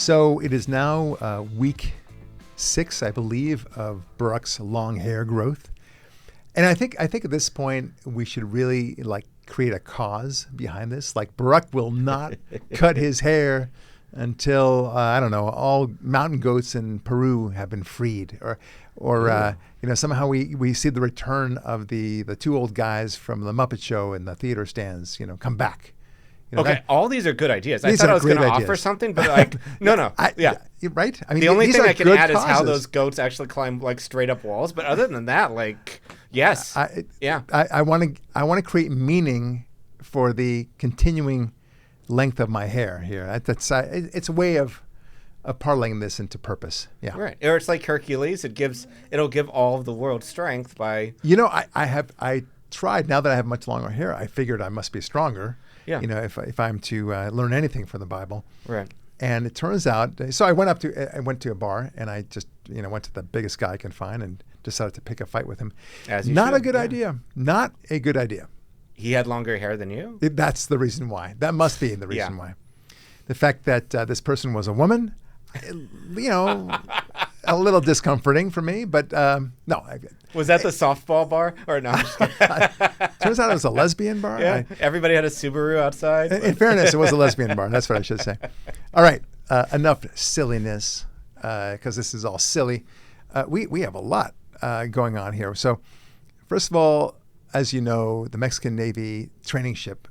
So it is now week 6, I believe, of Barak's long hair growth. And I think at this point we should really create a cause behind this. Like, Barak will not cut his hair until I don't know, all mountain goats in Peru have been freed, or somehow we see the return of the two old guys from the Muppet Show in the theater stands, come back. Okay, all these are good ideas. I thought I was going to offer something, but no. Right? I mean, the only thing I can add causes. is how those goats actually climb straight up walls. But other than that, yes, I want to create meaning for the continuing length of my hair here. It's a way of parlaying this into purpose. Yeah, right. Or it's like Hercules. It'll give all of the world strength by. I tried. Now that I have much longer hair, I figured I must be stronger. Yeah. If I'm to learn anything from the Bible. Right. And it turns out, so I went to a bar and I just went to the biggest guy I can find and decided to pick a fight with him. As you Not should, a good idea. Not a good idea. He had longer hair than you? That's the reason why. That must be the reason why. The fact that this person was a woman, a little discomforting for me, but no. Was that the softball bar? Or no? Turns out it was a lesbian bar. Yeah, everybody had a Subaru outside. In fairness, it was a lesbian bar. That's what I should say. All right, enough silliness, because this is all silly. We have a lot going on here. So, first of all, as you know, the Mexican Navy training ship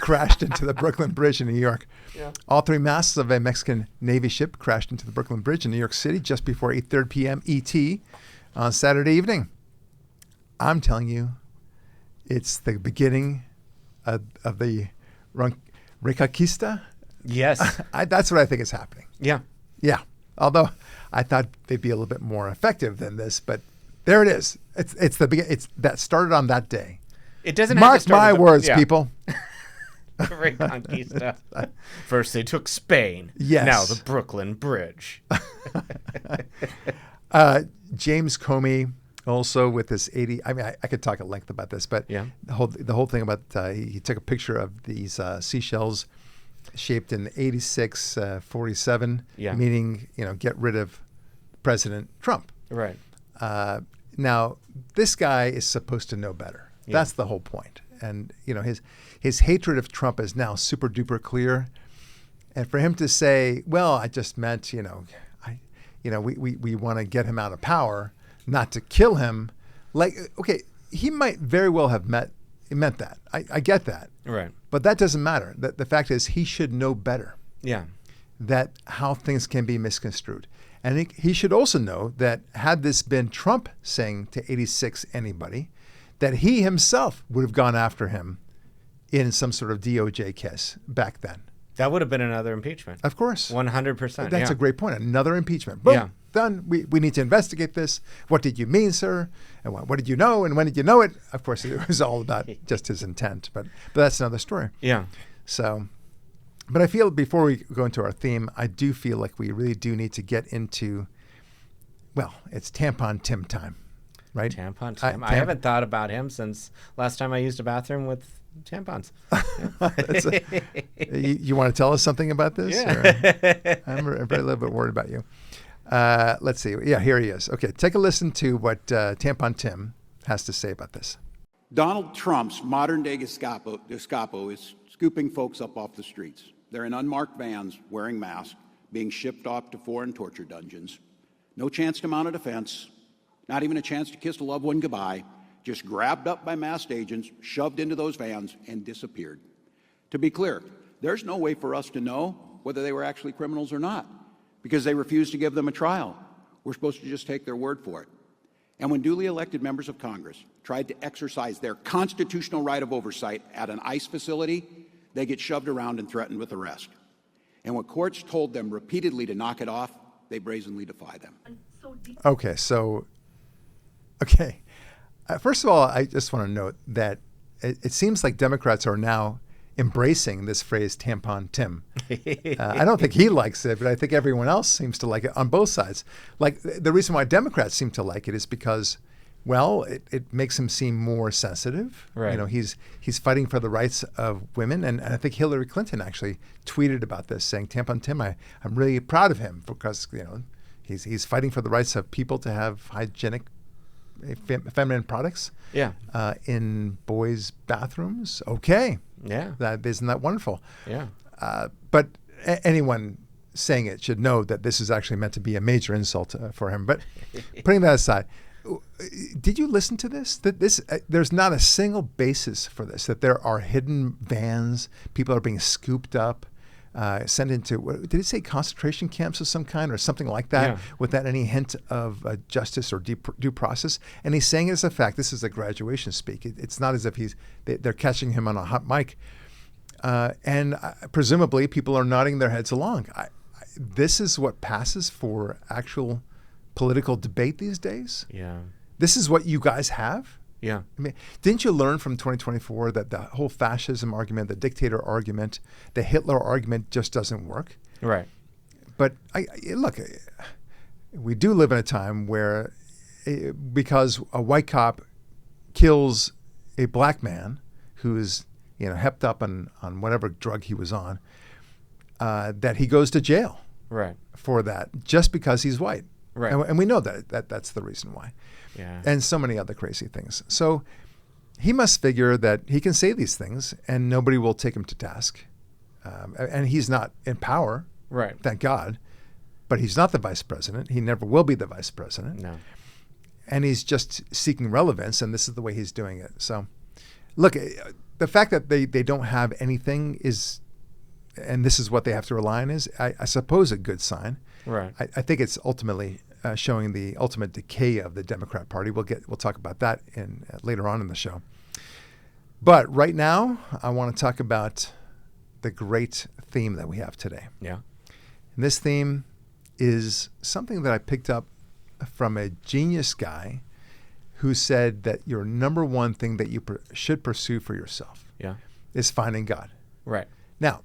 crashed into the Brooklyn Bridge in New York. Yeah. All 3 masts of a Mexican Navy ship crashed into the Brooklyn Bridge in New York City just before 8:30 p.m. ET on Saturday evening. I'm telling you, it's the beginning of the Reconquista. Yes. That's what I think is happening. Yeah. Yeah. Although I thought they'd be a little bit more effective than this, but there it is. It's that started on that day. It doesn't Mark have to start my words, people. Reconquista. First they took Spain. Yes. Now the Brooklyn Bridge. James Comey also with this 80. I mean, I could talk at length about this, but the whole thing about he took a picture of these seashells shaped in 86-47, meaning get rid of President Trump. Right. Now this guy is supposed to know better. Yeah. That's the whole point. And his hatred of Trump is now super duper clear. And for him to say, well, I just meant, we want to get him out of power, not to kill him. Okay, he might very well have meant that. I get that. Right. But that doesn't matter. The fact is he should know better. Yeah. That how things can be misconstrued. And he should also know that had this been Trump saying to 86 anybody, that he himself would have gone after him in some sort of DOJ case back then. That would have been another impeachment. Of course. 100%. That's a great point. Another impeachment. Boom. Done. We need to investigate this. What did you mean, sir? And what did you know? And when did you know it? Of course, it was all about just his intent. But that's another story. Yeah. So, but I feel before we go into our theme, I do feel like we really do need to get into, it's Tampon Tim time. Right? Tampon Tim. I haven't thought about him since last time I used a bathroom with tampons. You want to tell us something about this? Yeah. I'm a little bit worried about you. Let's see. Yeah, here he is. Okay, take a listen to what Tampon Tim has to say about this. Donald Trump's modern-day Gestapo is scooping folks up off the streets. They're in unmarked vans, wearing masks, being shipped off to foreign torture dungeons. No chance to mount a defense. Not even a chance to kiss a loved one goodbye, just grabbed up by masked agents, shoved into those vans, and disappeared. To be clear, there's no way for us to know whether they were actually criminals or not, because they refused to give them a trial. We're supposed to just take their word for it. And when duly elected members of Congress tried to exercise their constitutional right of oversight at an ICE facility, they get shoved around and threatened with arrest. And when courts told them repeatedly to knock it off, they brazenly defy them. Okay, so... Okay. First of all, I just want to note that it seems like Democrats are now embracing this phrase Tampon Tim. I don't think he likes it, but I think everyone else seems to like it on both sides. Like, the reason why Democrats seem to like it is because Well, it makes him seem more sensitive. Right. You know, he's fighting for the rights of women, and I think Hillary Clinton actually tweeted about this, saying, "Tampon Tim, I'm really proud of him because he's fighting for the rights of people to have hygienic, feminine products Yeah. in boys' bathrooms." Okay, Yeah. isn't that wonderful? Yeah. But anyone saying it should know that this is actually meant to be a major insult for him. But putting that aside, did you listen to this? That there's not a single basis for this. That there are hidden vans, people are being scooped up, sent into did it say concentration camps of some kind or something like that, Yeah. without any hint of justice or due process? And he's saying it as a fact. This is a graduation speak. It's not as if they're catching him on a hot mic, and presumably people are nodding their heads along. This is what passes for actual political debate these days. Yeah. This is what you guys have. Yeah. I mean, didn't you learn from 2024 that the whole fascism argument, the dictator argument, the Hitler argument just doesn't work? Right. But look, we do live in a time where because a white cop kills a black man who's hepped up on whatever drug he was on, that he goes to jail Right. for that just because he's white. Right. And we know that's the reason why. Yeah. And so many other crazy things. So he must figure that he can say these things and nobody will take him to task. And he's not in power, Right. thank God, but he's not the vice president. He never will be the vice president. No. And he's just seeking relevance, and this is the way he's doing it. So look, the fact that they don't have anything is, and this is what they have to rely on, is, I suppose, a good sign. Right. I think it's ultimately showing the ultimate decay of the Democrat Party. We'll talk about that later on in the show. But right now, I want to talk about the great theme that we have today. Yeah. And this theme is something that I picked up from a genius guy who said that your number one thing that you should pursue for yourself Yeah. is finding God. Right. Now,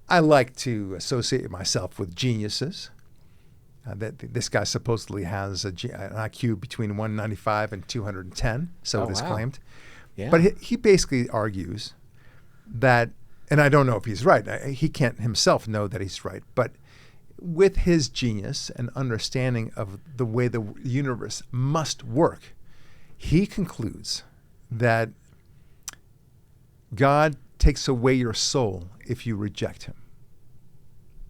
I like to associate myself with geniuses. That this guy supposedly has an IQ between 195 and 210, so it is wow. claimed. Yeah. But he basically argues that, and I don't know if he's right. He can't himself know that he's right. But with his genius and understanding of the way the universe must work, he concludes that God takes away your soul if you reject him.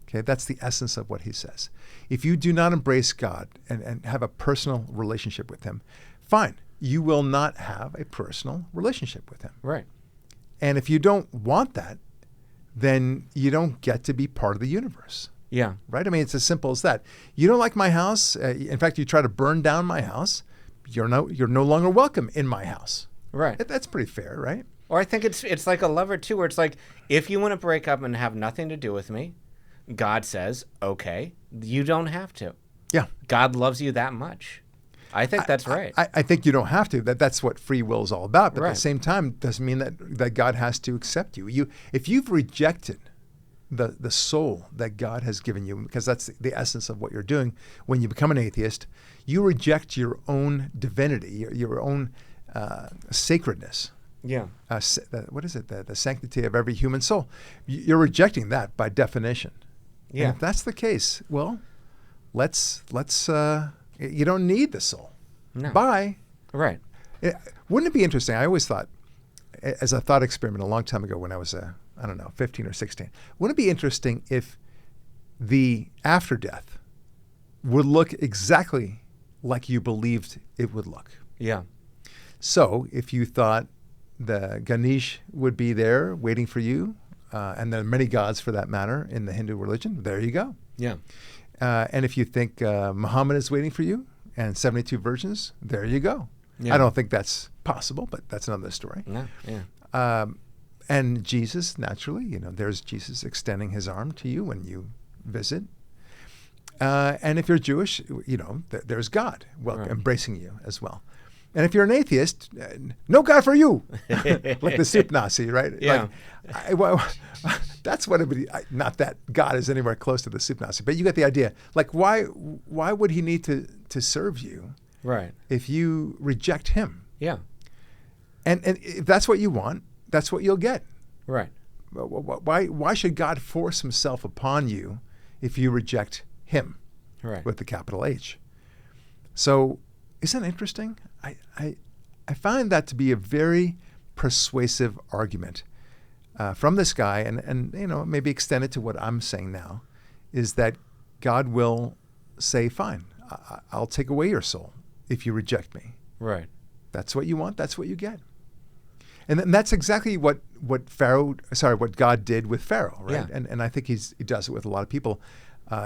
Okay, that's the essence of what he says. If you do not embrace God and have a personal relationship with him, fine, you will not have a personal relationship with him. Right. And if you don't want that, then you don't get to be part of the universe. Yeah. Right? I mean, it's as simple as that. You don't like my house. In fact, you try to burn down my house. You're no longer welcome in my house. Right. That's pretty fair, right? Or I think it's like a lover too, where it's like, if you want to break up and have nothing to do with me, God says, okay, you don't have to. Yeah. God loves you that much. I think that's right. I think you don't have to. That's what free will is all about. But at Right. the same time, doesn't mean that God has to accept you. If you've rejected the soul that God has given you, because that's the essence of what you're doing when you become an atheist, you reject your own divinity, your own sacredness. Yeah. What is it? The sanctity of every human soul. You're rejecting that by definition. Yeah. And if that's the case, well, let's you don't need the soul. No. Bye. Right. Wouldn't it be interesting? I always thought, as a thought experiment a long time ago when I was, 15 or 16, wouldn't it be interesting if the after death would look exactly like you believed it would look? Yeah. So if you thought the Ganesh would be there waiting for you, and there are many gods for that matter in the Hindu religion, there you go. Yeah. And if you think Muhammad is waiting for you and 72 virgins, there you go. Yeah. I don't think that's possible, but that's another story. No. Yeah. And Jesus, naturally, there's Jesus extending his arm to you when you visit. And if you're Jewish, there's God Right. embracing you as well. And if you're an atheist, no God for you, like the soup Nazi, right? Yeah. That's what it would be. Not that God is anywhere close to the soup Nazi, but you get the idea. Like, why would he need to serve you Right. if you reject him. Yeah. And if that's what you want, that's what you'll get. Right. Why should God force himself upon you if you reject him Right. with the capital H? So isn't that interesting? I find that to be a very persuasive argument from this guy, and maybe extend it to what I'm saying now, is that God will say, fine, I'll take away your soul if you reject me. Right. That's what you want. That's what you get. And that's exactly what God did with Pharaoh, right? Yeah. And I think he does it with a lot of people.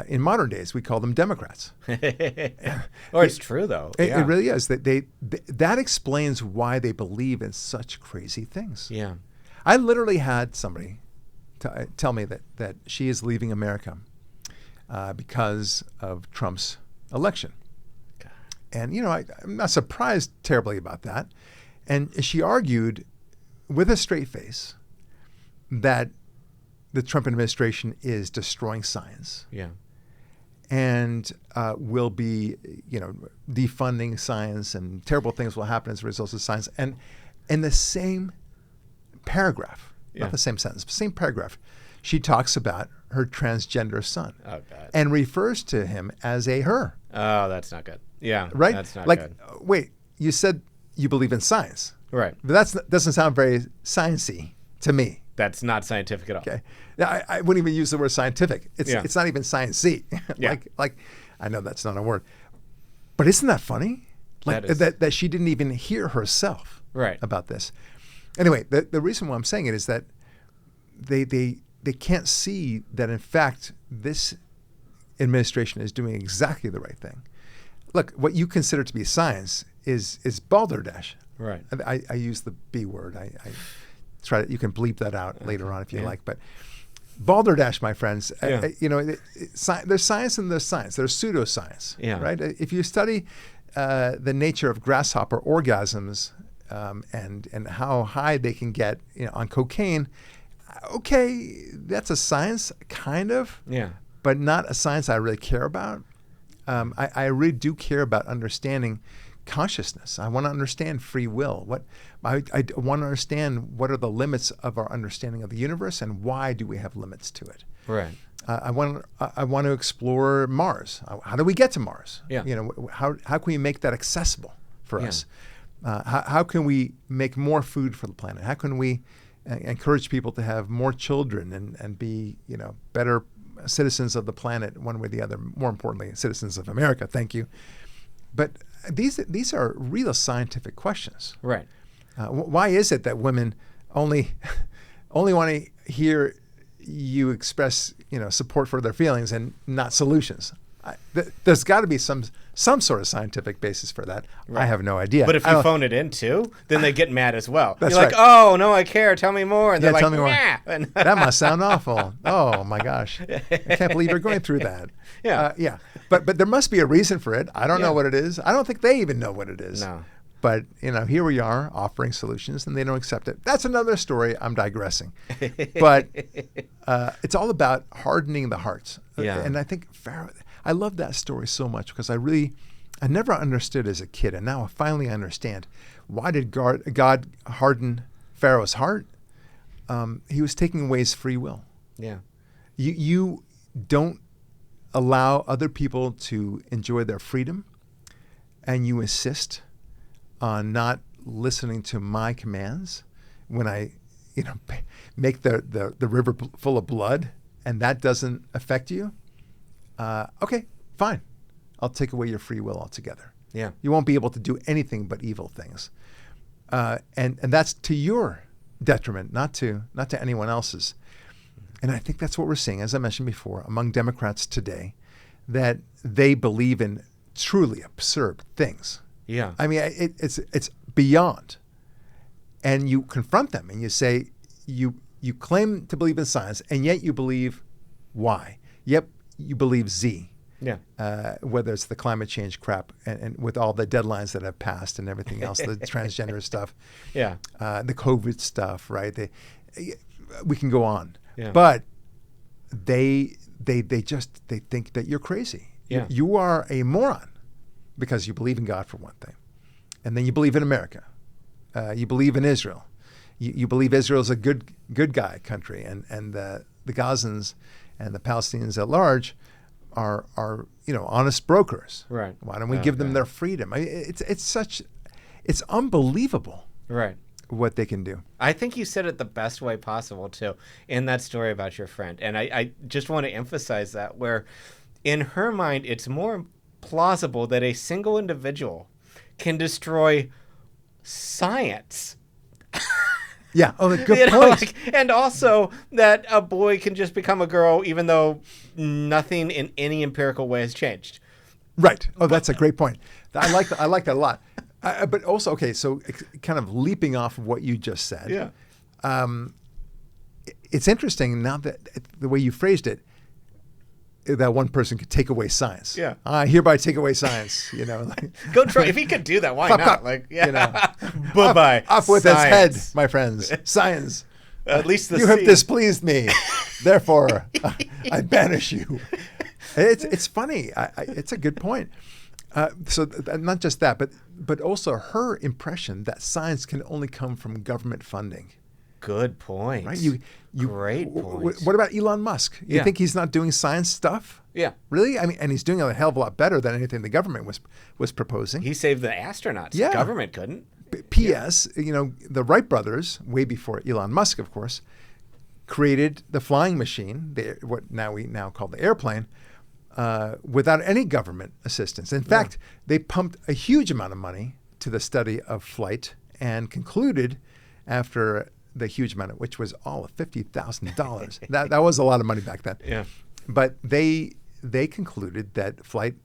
In modern days, we call them Democrats. Or it's true, though. It really is. That explains why they believe in such crazy things. Yeah. I literally had somebody tell me that she is leaving America because of Trump's election. God. And, I'm not surprised terribly about that. And she argued with a straight face that the Trump administration is destroying science. Yeah. And will be, defunding science, and terrible things will happen as a result of science. And in the same paragraph, not the same sentence, but same paragraph, she talks about her transgender son. Oh, God. And refers to him as a her. Oh, that's not good. Yeah. Right? That's not good. Wait, you said you believe in science. Right. But that doesn't sound very sciencey to me. That's not scientific at all. Okay. Now, I wouldn't even use the word scientific. It's not even sciencey. Yeah. like I know that's not a word. But isn't that funny? Like that she didn't even hear herself about this. Anyway, the reason why I'm saying it is that they can't see that, in fact, this administration is doing exactly the right thing. Look, what you consider to be science is balderdash. Right. I use the B word. I try to, you can bleep that out later on if you like. But balderdash, my friends, there's science and there's science. There's pseudoscience. Yeah. Right. If you study the nature of grasshopper orgasms and how high they can get on cocaine, okay, that's a science, kind of. Yeah. But not a science I really care about. I really do care about understanding consciousness. I want to understand free will. I want to understand what are the limits of our understanding of the universe, and why do we have limits to it. Right. I want to explore Mars. How do we get to Mars? Yeah. How can we make that accessible for us? How can we make more food for the planet? How can we encourage people to have more children and be better citizens of the planet, one way or the other? More importantly, citizens of America. Thank you. But these are real scientific questions. Right. Why is it that women only want to hear you express support for their feelings and not solutions? There's got to be some sort of scientific basis for that. Right. I have no idea. But if you phone it in too, then they get mad as well. That's You're right. like, oh no, I care. Tell me more. And they're like, tell me more. Nah. That must sound awful. Oh my gosh, I can't believe you're going through that. Yeah. But there must be a reason for it. I don't know what it is. I don't think they even know what it is. No. But here we are offering solutions, and they don't accept it. That's another story. I'm digressing. But it's all about hardening the hearts. Yeah. And I think Pharaoh. I love that story so much because I never understood as a kid, and now I finally understand. Why did God harden Pharaoh's heart? He was taking away his free will. Yeah. You don't allow other people to enjoy their freedom, and you insist on not listening to my commands when I, make the river full of blood, and that doesn't affect you. Okay, fine. I'll take away your free will altogether. Yeah. You won't be able to do anything but evil things. And that's to your detriment, not to anyone else's. And I think that's what we're seeing, as I mentioned before, among Democrats today, that they believe in truly absurd things. Yeah. I mean, it's beyond. And you confront them and you say, you claim to believe in science, and yet you believe Y. Yep, you believe Z. Yeah. Whether it's the climate change crap and with all the deadlines that have passed and everything else, the transgender stuff, Yeah. The COVID stuff, right? We can go on. Yeah. But they think that you're crazy. Yeah. You are a moron because you believe in God for one thing, and then you believe in America. You believe in Israel. You believe Israel is a good guy country, and the Gazans and the Palestinians at large are honest brokers. Right. Why don't we give them their freedom? It's unbelievable. Right. What they can do. I think you said it the best way possible, too, in that story about your friend. And I just want to emphasize that, where in her mind, it's more plausible that a single individual can destroy science. Yeah. Oh, good point. And also that a boy can just become a girl, even though nothing in any empirical way has changed. Right. Oh, that's a great point. I like that a lot. But also, okay, so kind of leaping off of what you just said. Yeah. It's interesting now that the way you phrased it, that one person could take away science. Yeah. I hereby take away science. Like, go try. If he could do that, why Fuck not? up, Like, yeah. Bye-bye. Up with Science. his head, my friends. Science. At least you have displeased me. Therefore, I banish you. It's funny. It's a good point. So not just that, but also her impression that science can only come from government funding. Good point. Right? Great point. What about Elon Musk? You think he's not doing science stuff? Yeah. Really? I mean, and he's doing a hell of a lot better than anything the government was proposing. He saved the astronauts. Yeah. The government couldn't. P.S. The Wright brothers, way before Elon Musk, of course, created the flying machine, what we now call the airplane, without any government assistance. In fact, they pumped a huge amount of money to the study of flight and concluded after the huge amount, which was all of $50,000. that was a lot of money back then. Yeah. But they concluded that flight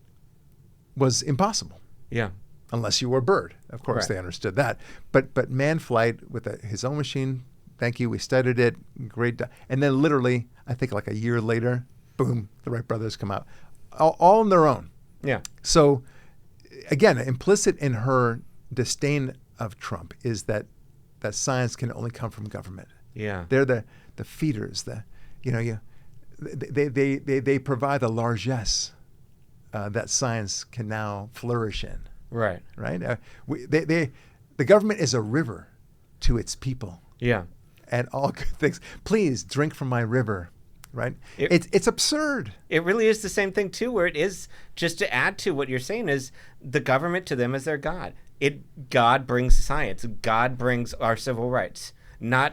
was impossible. Yeah. Unless you were a bird. Of course, Right. they understood that. But manned flight with his own machine, thank you, we studied it, great. And then literally, I think like a year later, boom, the Wright brothers come out. All on their own. Yeah. So, again, implicit in her disdain of Trump is that science can only come from government. Yeah. They're the feeders. They provide the largesse that science can now flourish in. Right. Right. The government is a river to its people. Yeah. And all good things. Please drink from my river. Right. It's absurd. It really is the same thing too, where it is, just to add to what you're saying, is the government to them is their God. God brings science. God brings our civil rights, the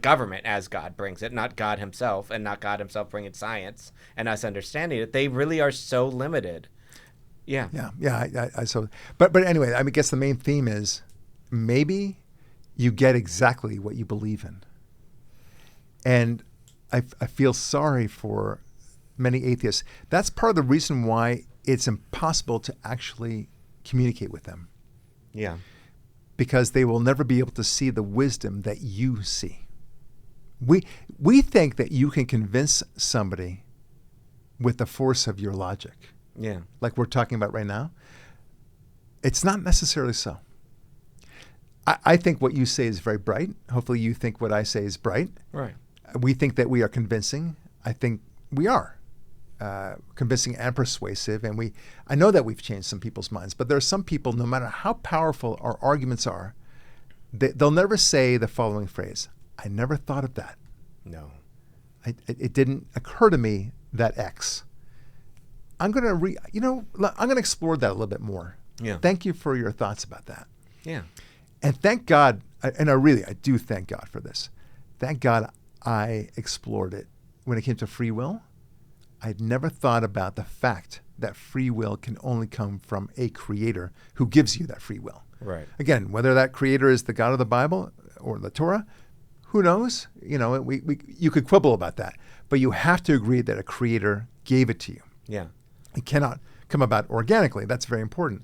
government as God brings it, not God himself, and not God himself bringing science and us understanding it. They really are so limited. Yeah. Yeah. But anyway, I guess the main theme is maybe you get exactly what you believe in. And I feel sorry for many atheists. That's part of the reason why it's impossible to actually communicate with them. Yeah. Because they will never be able to see the wisdom that you see. We think that you can convince somebody with the force of your logic. Yeah. Like we're talking about right now. It's not necessarily so. I think what you say is very bright. Hopefully you think what I say is bright. Right. We think that we are convincing. I think we are convincing and persuasive. And I know that we've changed some people's minds, but there are some people, no matter how powerful our arguments are, they'll never say the following phrase: I never thought of that. No. It didn't occur to me that X. I'm going to explore that a little bit more. Yeah. Thank you for your thoughts about that. Yeah. And thank God, and I do thank God for this. Thank God I explored it. When it came to free will, I'd never thought about the fact that free will can only come from a creator who gives you that free will. Right. Again, whether that creator is the God of the Bible or the Torah, who knows? You could quibble about that, but you have to agree that a creator gave it to you. Yeah. It cannot come about organically. That's very important.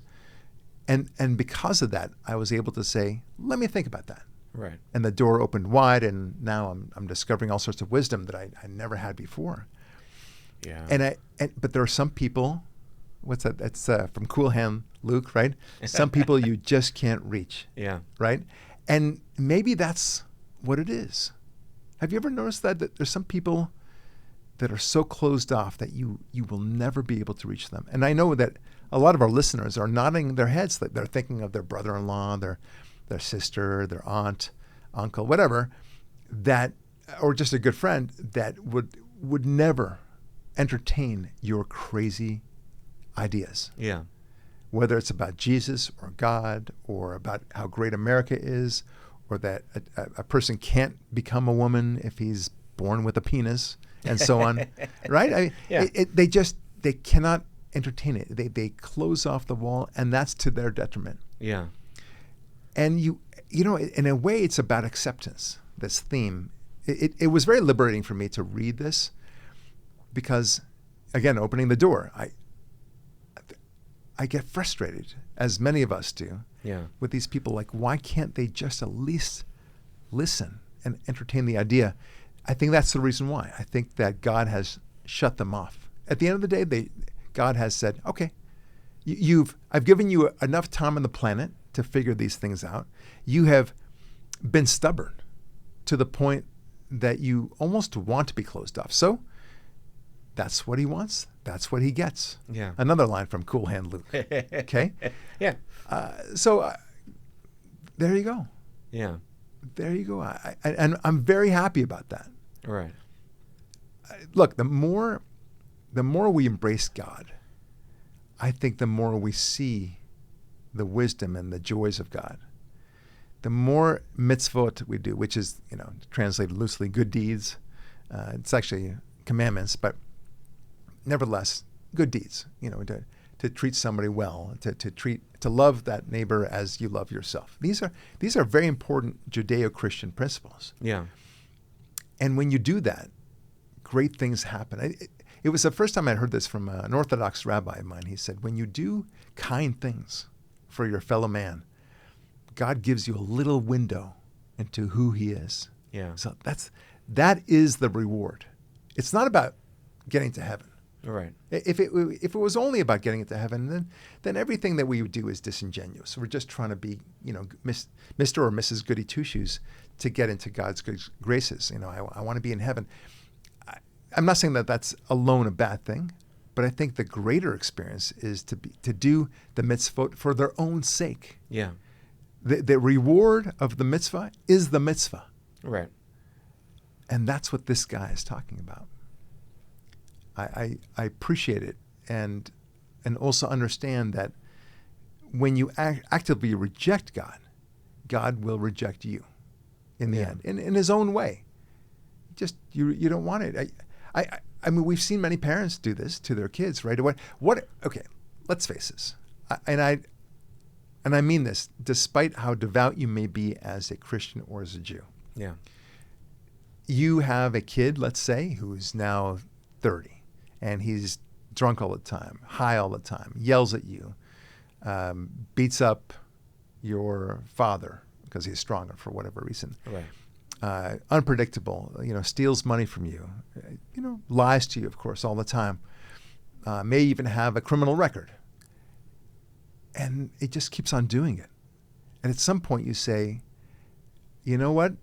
And because of that, I was able to say, let me think about that. Right. And the door opened wide, and now I'm discovering all sorts of wisdom that I never had before. Yeah. But there are some people, what's that? That's from Cool Hand Luke, right? Some people you just can't reach. Yeah. Right? And maybe that's what it is. Have you ever noticed that there's some people that are so closed off that you will never be able to reach them? And I know that a lot of our listeners are nodding their heads. Like they're thinking of their brother-in-law, their sister, their aunt, uncle, whatever, that, or just a good friend that would never entertain your crazy ideas. Yeah. Whether it's about Jesus or God or about how great America is, or that a person can't become a woman if he's born with a penis, and so on, right? Yeah. They cannot entertain it. They close off the wall, and that's to their detriment. Yeah. And you know, in a way, it's about acceptance. This theme, it was very liberating for me to read this, because, again, opening the door, I get frustrated, as many of us do, Yeah. with these people. Like, why can't they just at least listen and entertain the idea? I think that's the reason why. I think that God has shut them off. At the end of the day, God has said, okay, I've given you enough time on the planet to figure these things out. You have been stubborn to the point that you almost want to be closed off. So that's what he wants. That's what he gets. Yeah. Another line from Cool Hand Luke. Okay? Yeah. So there you go. Yeah. There you go. And I'm very happy about that. Right. Look, the more we embrace God, I think the more we see the wisdom and the joys of God. The more mitzvot we do, which is, translated loosely, good deeds. It's actually commandments, but nevertheless, good deeds. To treat somebody well, to love that neighbor as you love yourself. These are very important Judeo-Christian principles. Yeah. And when you do that, great things happen. It was the first time I heard this from an Orthodox rabbi of mine. He said, when you do kind things for your fellow man, God gives you a little window into who he is. Yeah. So that is the reward. It's not about getting to heaven. Right. If it was only about getting into heaven, then everything that we would do is disingenuous. We're just trying to be, Mr. or Mrs. Goody Two Shoes to get into God's good graces. I want to be in heaven. I'm not saying that that's alone a bad thing, but I think the greater experience is to do the mitzvot for their own sake. Yeah. The reward of the mitzvah is the mitzvah. Right. And that's what this guy is talking about. I appreciate it and also understand that when you actively reject God, God will reject you in the end, in his own way. Just you don't want it. I mean, we've seen many parents do this to their kids, right? Okay, let's face this. And I mean this, despite how devout you may be as a Christian or as a Jew. Yeah. You have a kid, let's say, who's now 30, and he's drunk all the time, high all the time, yells at you, beats up your father because he's stronger for whatever reason. Right. Unpredictable, steals money from you, lies to you, of course, all the time, may even have a criminal record. And it just keeps on doing it. And at some point you say, you know what?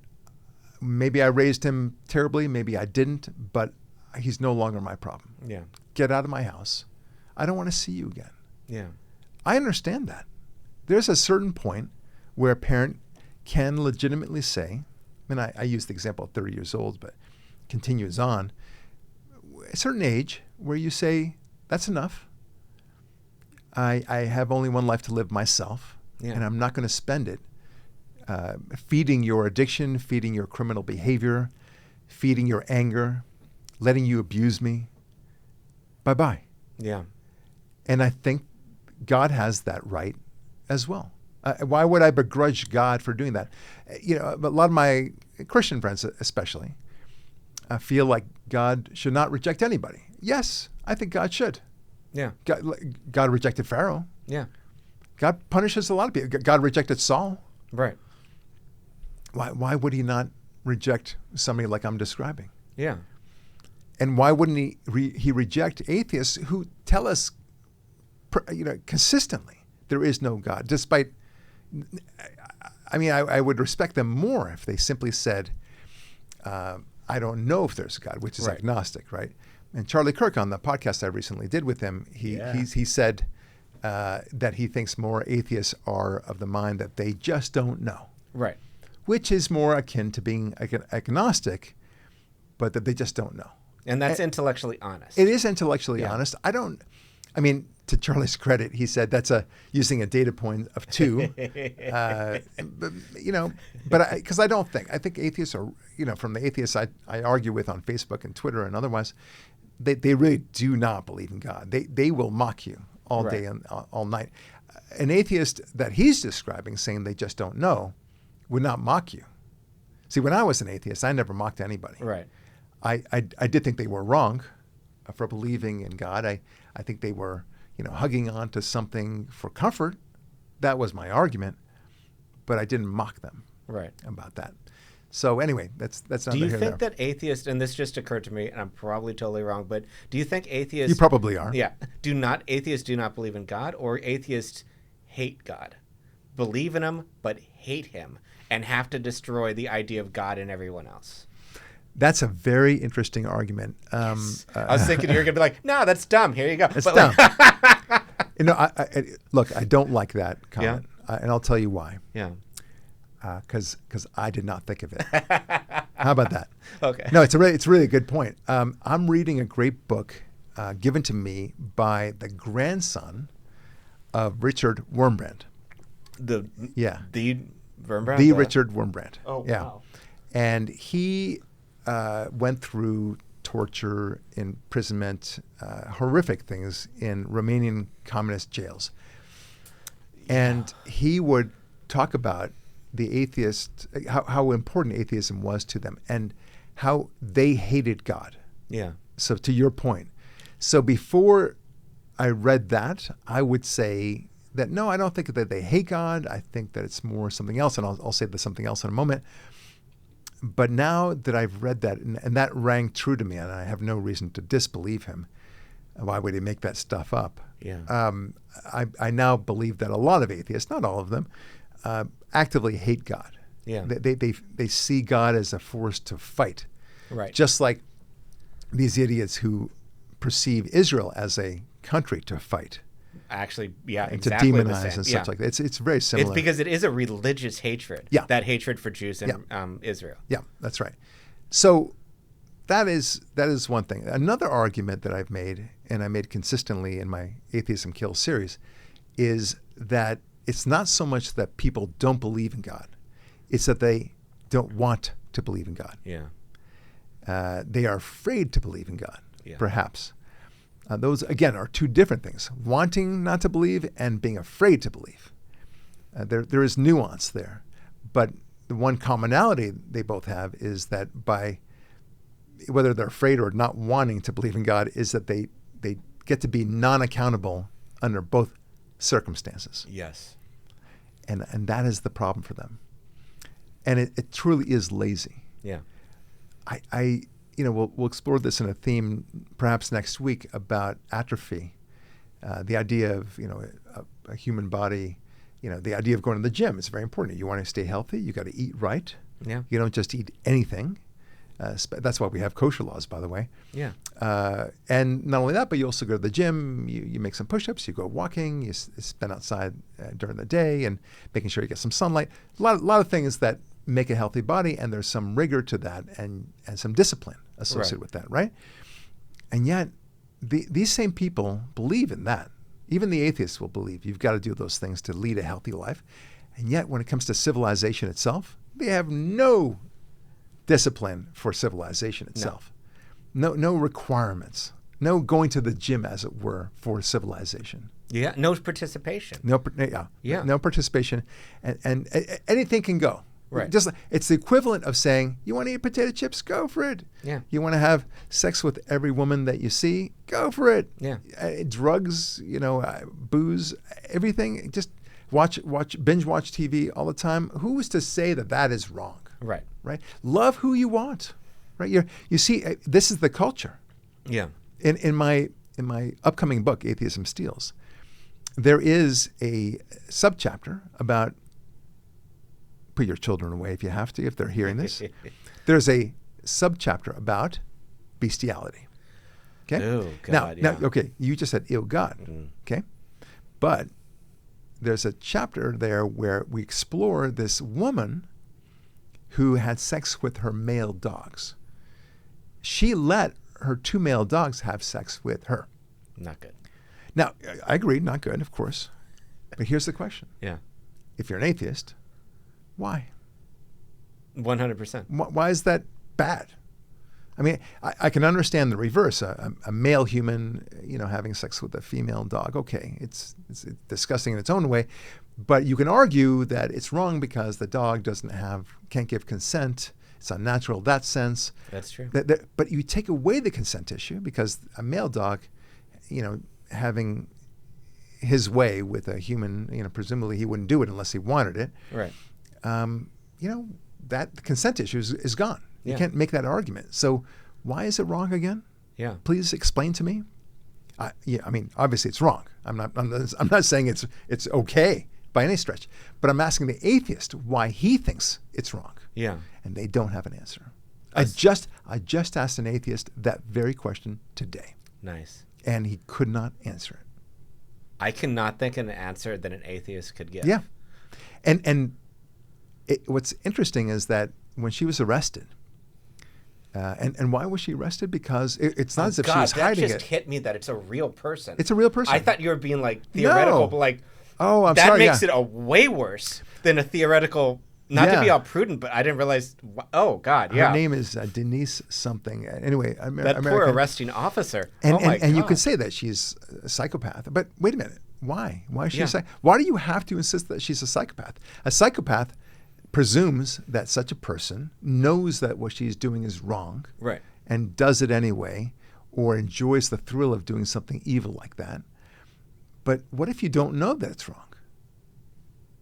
Maybe I raised him terribly, maybe I didn't, but he's no longer my problem. Yeah. Get out of my house. I don't want to see you again. Yeah. I understand that. There's a certain point where a parent can legitimately say, and I use the example of 30 years old, but continues on, a certain age where you say, that's enough. I have only one life to live myself, and I'm not going to spend it feeding your addiction, feeding your criminal behavior, feeding your anger, letting you abuse me. Bye-bye. Yeah. And I think God has that right as well. Why would I begrudge God for doing that? A lot of my Christian friends especially feel like God should not reject anybody. Yes, I think God should. Yeah. God rejected Pharaoh. Yeah. God punishes a lot of people. God rejected Saul. Right. Why would he not reject somebody like I'm describing? Yeah. And why wouldn't he reject atheists who tell us, consistently there is no God? Despite, I would respect them more if they simply said, I don't know if there's a God, which is agnostic, right? And Charlie Kirk, on the podcast I recently did with him, he said, that he thinks more atheists are of the mind that they just don't know, Right. which is more akin to being agnostic, but that they just don't know. And that's intellectually honest. It is intellectually honest. I mean, to Charlie's credit, he said that's using a data point of 2. Because I think atheists are, from the atheists I argue with on Facebook and Twitter and otherwise, they really do not believe in God. They will mock you all day and all night. An atheist that he's describing, saying they just don't know, would not mock you. See, when I was an atheist, I never mocked anybody. Right. I did think they were wrong for believing in God. I think they were, hugging on to something for comfort. That was my argument, but I didn't mock them about that. So anyway, that's not. Do you think that atheists, and this just occurred to me, and I'm probably totally wrong, but do you think atheists? You probably are. Yeah. Atheists do not believe in God, or atheists hate God, believe in him but hate him, and have to destroy the idea of God and everyone else? That's a very interesting argument. Yes. I was thinking you were going to be like, no, that's dumb. Here you go. It's dumb. Look, I don't like that comment, and I'll tell you why. Yeah. Because I did not think of it. How about that? Okay. No, it's really a good point. I'm reading a great book given to me by the grandson of Richard Wurmbrand. The Wurmbrand? The Richard Wurmbrand. Oh, yeah. Wow. And he went through torture, imprisonment, horrific things in Romanian communist jails. And he would talk about the atheist, how important atheism was to them and how they hated God. Yeah. So to your point. So before I read that, I would say that, no, I don't think that they hate God. I think that it's more something else. And I'll say the something else in a moment. But now that I've read that, and that rang true to me, and I have no reason to disbelieve him, why would he make that stuff up? Yeah. I now believe that a lot of atheists, not all of them, actively hate God. Yeah. They see God as a force to fight. Right. Just like these idiots who perceive Israel as a country to fight. Actually, yeah, And exactly to the demonize same. and such like that. It's very similar. It's because it is a religious hatred. Yeah. That hatred for Jews and Israel. Yeah, that's right. So that is one thing. Another argument that I've made, and I made consistently in my Atheism Kills series, is that it's not so much that people don't believe in God. It's that they don't want to believe in God. Yeah. They are afraid to believe in God, Yeah. perhaps. Those, again, are two different things. Wanting not to believe and being afraid to believe. There is nuance there. But the one commonality they both have is that by whether they're afraid or not wanting to believe in God is that they get to be non-accountable under both circumstances. Yes. And that is the problem for them. And it truly is lazy. Yeah. We'll explore this in a theme perhaps next week about atrophy, the idea of a human body, the idea of going to the gym is very important. You want to stay healthy, you got to eat right. Yeah. You don't just eat anything. That's why we have kosher laws, by the way. Yeah. And not only that, but you also go to the gym. You make some push-ups. You go walking. You spend outside during the day and making sure you get some sunlight. A lot of things that make a healthy body, and there's some rigor to that and some discipline associated with that, right? And yet, these same people believe in that. Even the atheists will believe you've got to do those things to lead a healthy life. And yet, when it comes to civilization itself, they have no discipline for civilization itself. No requirements. No going to the gym, as it were, for civilization. Yeah. No participation. No participation, and anything can go. Right. Just it's the equivalent of saying, you want to eat potato chips, go for it. Yeah. You want to have sex with every woman that you see, go for it. Yeah. Drugs, booze, everything. Just binge watch TV all the time. Who is to say that is wrong? Right. Right. Love who you want. Right. You see, this is the culture. Yeah. In my upcoming book, Atheism Steals, there is a subchapter about put your children away if you have to, if they're hearing this. There's a subchapter about bestiality. Okay. Oh, God, now, okay, you just said, ew, God. Okay. But there's a chapter there where we explore this woman who had sex with her male dogs. She let her 2 male dogs have sex with her. Not good. Now, I agree, not good, of course. But here's the question. Yeah. If you're an atheist, why? 100%. Why is that bad? I mean, I can understand the reverse. A male human, having sex with a female dog. Okay, it's disgusting in its own way, but you can argue that it's wrong because the dog can't give consent. It's unnatural in that sense. That's true. But you take away the consent issue because a male dog, having his way with a human, presumably he wouldn't do it unless he wanted it. Right. That the consent issue is gone. You Yeah. can't make that argument. So why is it wrong again? Yeah. Please explain to me. I mean, obviously it's wrong. I'm not saying it's okay by any stretch, but I'm asking the atheist why he thinks it's wrong. Yeah. And they don't have an answer. I just asked an atheist that very question today, Nice. and he could not answer it. I cannot think of an answer that an atheist could give. Yeah, and what's interesting is that when she was arrested, and why was she arrested? Because it's not as if she was hiding that just it. hit me that it's a real person. It's a real person. I thought you were being like theoretical, No. but like Oh, I'm that sorry. makes yeah. it a way worse than a theoretical. Not to Yeah. be all prudent, but I didn't realize. Oh God, Her yeah. name is Denise something. Anyway, That poor American. arresting officer. And, oh my and you God. could say that she's a psychopath, but wait a minute. Why? Why is she Yeah. a psychopath? Why do you have to insist that she's a psychopath? A psychopath presumes that such a person knows that what she's doing is wrong, Right. and does it anyway, or enjoys the thrill of doing something evil like that. But what if you don't know that it's wrong?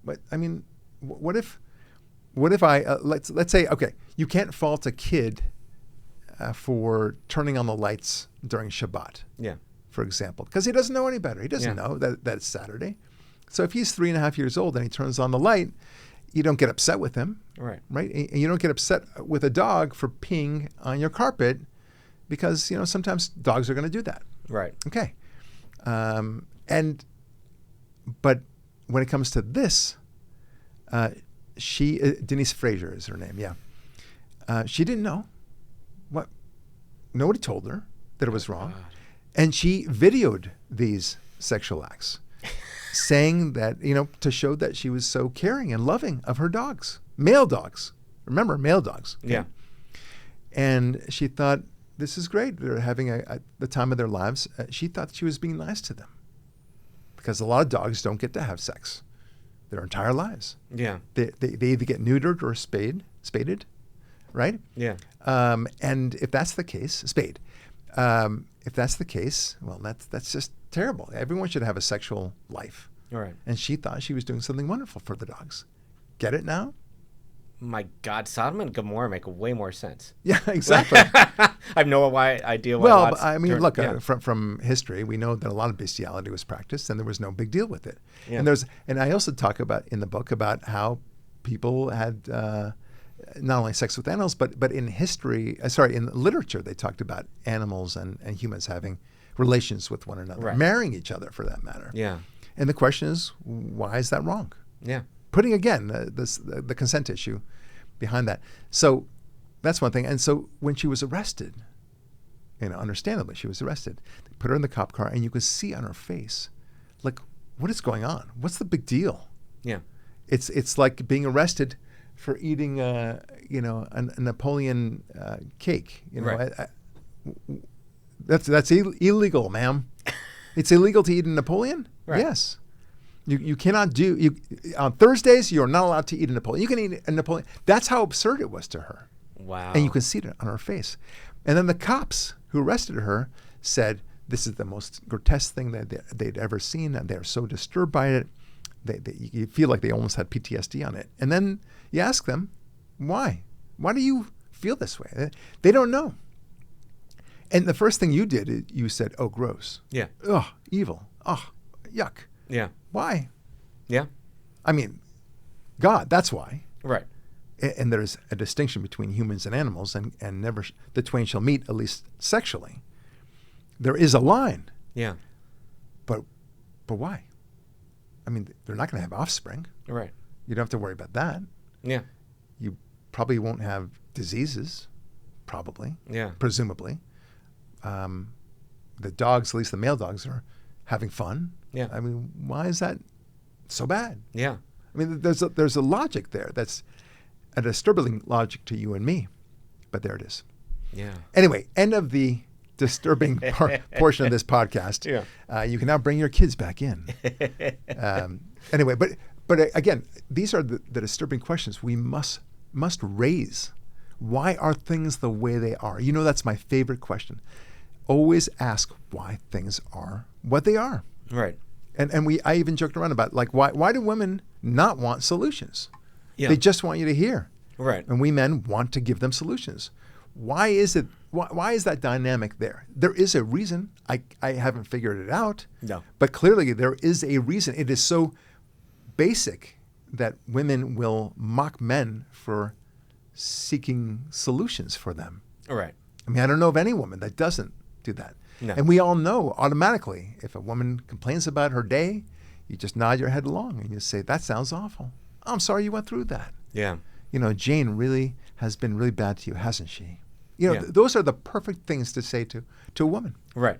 But I mean, what if I let's say, okay, you can't fault a kid for turning on the lights during Shabbat, Yeah. for example, because he doesn't know any better. He doesn't Yeah. know that it's Saturday. So if he's 3.5 years old and he turns on the light, you don't get upset with him, Right. right? And you don't get upset with a dog for peeing on your carpet because, sometimes dogs are going to do that. Right. Okay. But when it comes to this, Denise Fraser is her name. Yeah. She didn't know what, nobody told her that it was wrong. God. And she videoed these sexual acts, saying that, to show that she was so caring and loving of her dogs, male dogs. Remember, male dogs. Okay? Yeah. And she thought, this is great. They're having the time of their lives. She thought she was being nice to them because a lot of dogs don't get to have sex their entire lives. Yeah. They either get neutered or spaded, right? Yeah. And if that's the case, spayed. If that's the case, well, that's just terrible. Everyone should have a sexual life. All right. And she thought she was doing something wonderful for the dogs. Get it now? My God, Sodom and Gomorrah make way more sense. Yeah, exactly. I have no idea why. Well, Lot's I mean, turned- look, yeah. from history, we know that a lot of bestiality was practiced, and there was no big deal with it. Yeah. And I also talk about in the book about how people had not only sex with animals, but in history, in literature, they talked about animals and humans having relations with one another, Right. marrying each other for that matter. Yeah. And the question is, why is that wrong? Yeah. Putting again the consent issue behind that. So that's one thing. And so when she was arrested, understandably she was arrested. They put her in the cop car, and you could see on her face, like, what is going on? What's the big deal? Yeah. It's like being arrested for eating a Napoleon cake. Right. That's illegal, ma'am. It's illegal to eat a Napoleon. Right. Yes. You cannot on Thursdays, you're not allowed to eat a Napoleon. You can eat a Napoleon. That's how absurd it was to her. Wow. And you can see it on her face. And then the cops who arrested her said, this is the most grotesque thing that they'd ever seen, and they're so disturbed by it. You feel like they almost had PTSD on it. And then you ask them, why? Why do you feel this way? They don't know. And the first thing you did, is you said, oh, gross. Yeah. Ugh, evil. Ugh, yuck. Yeah. Why? Yeah. I mean, God, that's why. Right. And there's a distinction between humans and animals, and never the twain shall meet, at least sexually. There is a line, Yeah. but why? I mean, they're not going to have offspring. Right. You don't have to worry about that. Yeah. You probably won't have diseases, presumably. The dogs, at least the male dogs, are having fun. Yeah. I mean, why is that so bad? Yeah. I mean, there's a logic there that's a disturbing logic to you and me, but there it is. Yeah. Anyway, end of the disturbing portion of this podcast. Yeah. You can now bring your kids back in. Anyway, but again, these are the disturbing questions we must raise. Why are things the way they are? You know, that's my favorite question. Always ask why things are what they are. Right. And I even joked around about, like, why do women not want solutions? Yeah. They just want you to hear. Right. And we men want to give them solutions. Why is it? Why is that dynamic there? There is a reason. I haven't figured it out. No. But clearly there is a reason. It is so basic that women will mock men for seeking solutions for them. Right. I mean, I don't know of any woman that doesn't do that. No. And we all know automatically, if a woman complains about her day, you just nod your head along and you say, that sounds awful. I'm sorry you went through that. Yeah. You know, Jane really has been really bad to you, hasn't she? You know, Yeah. those are the perfect things to say to a woman. Right.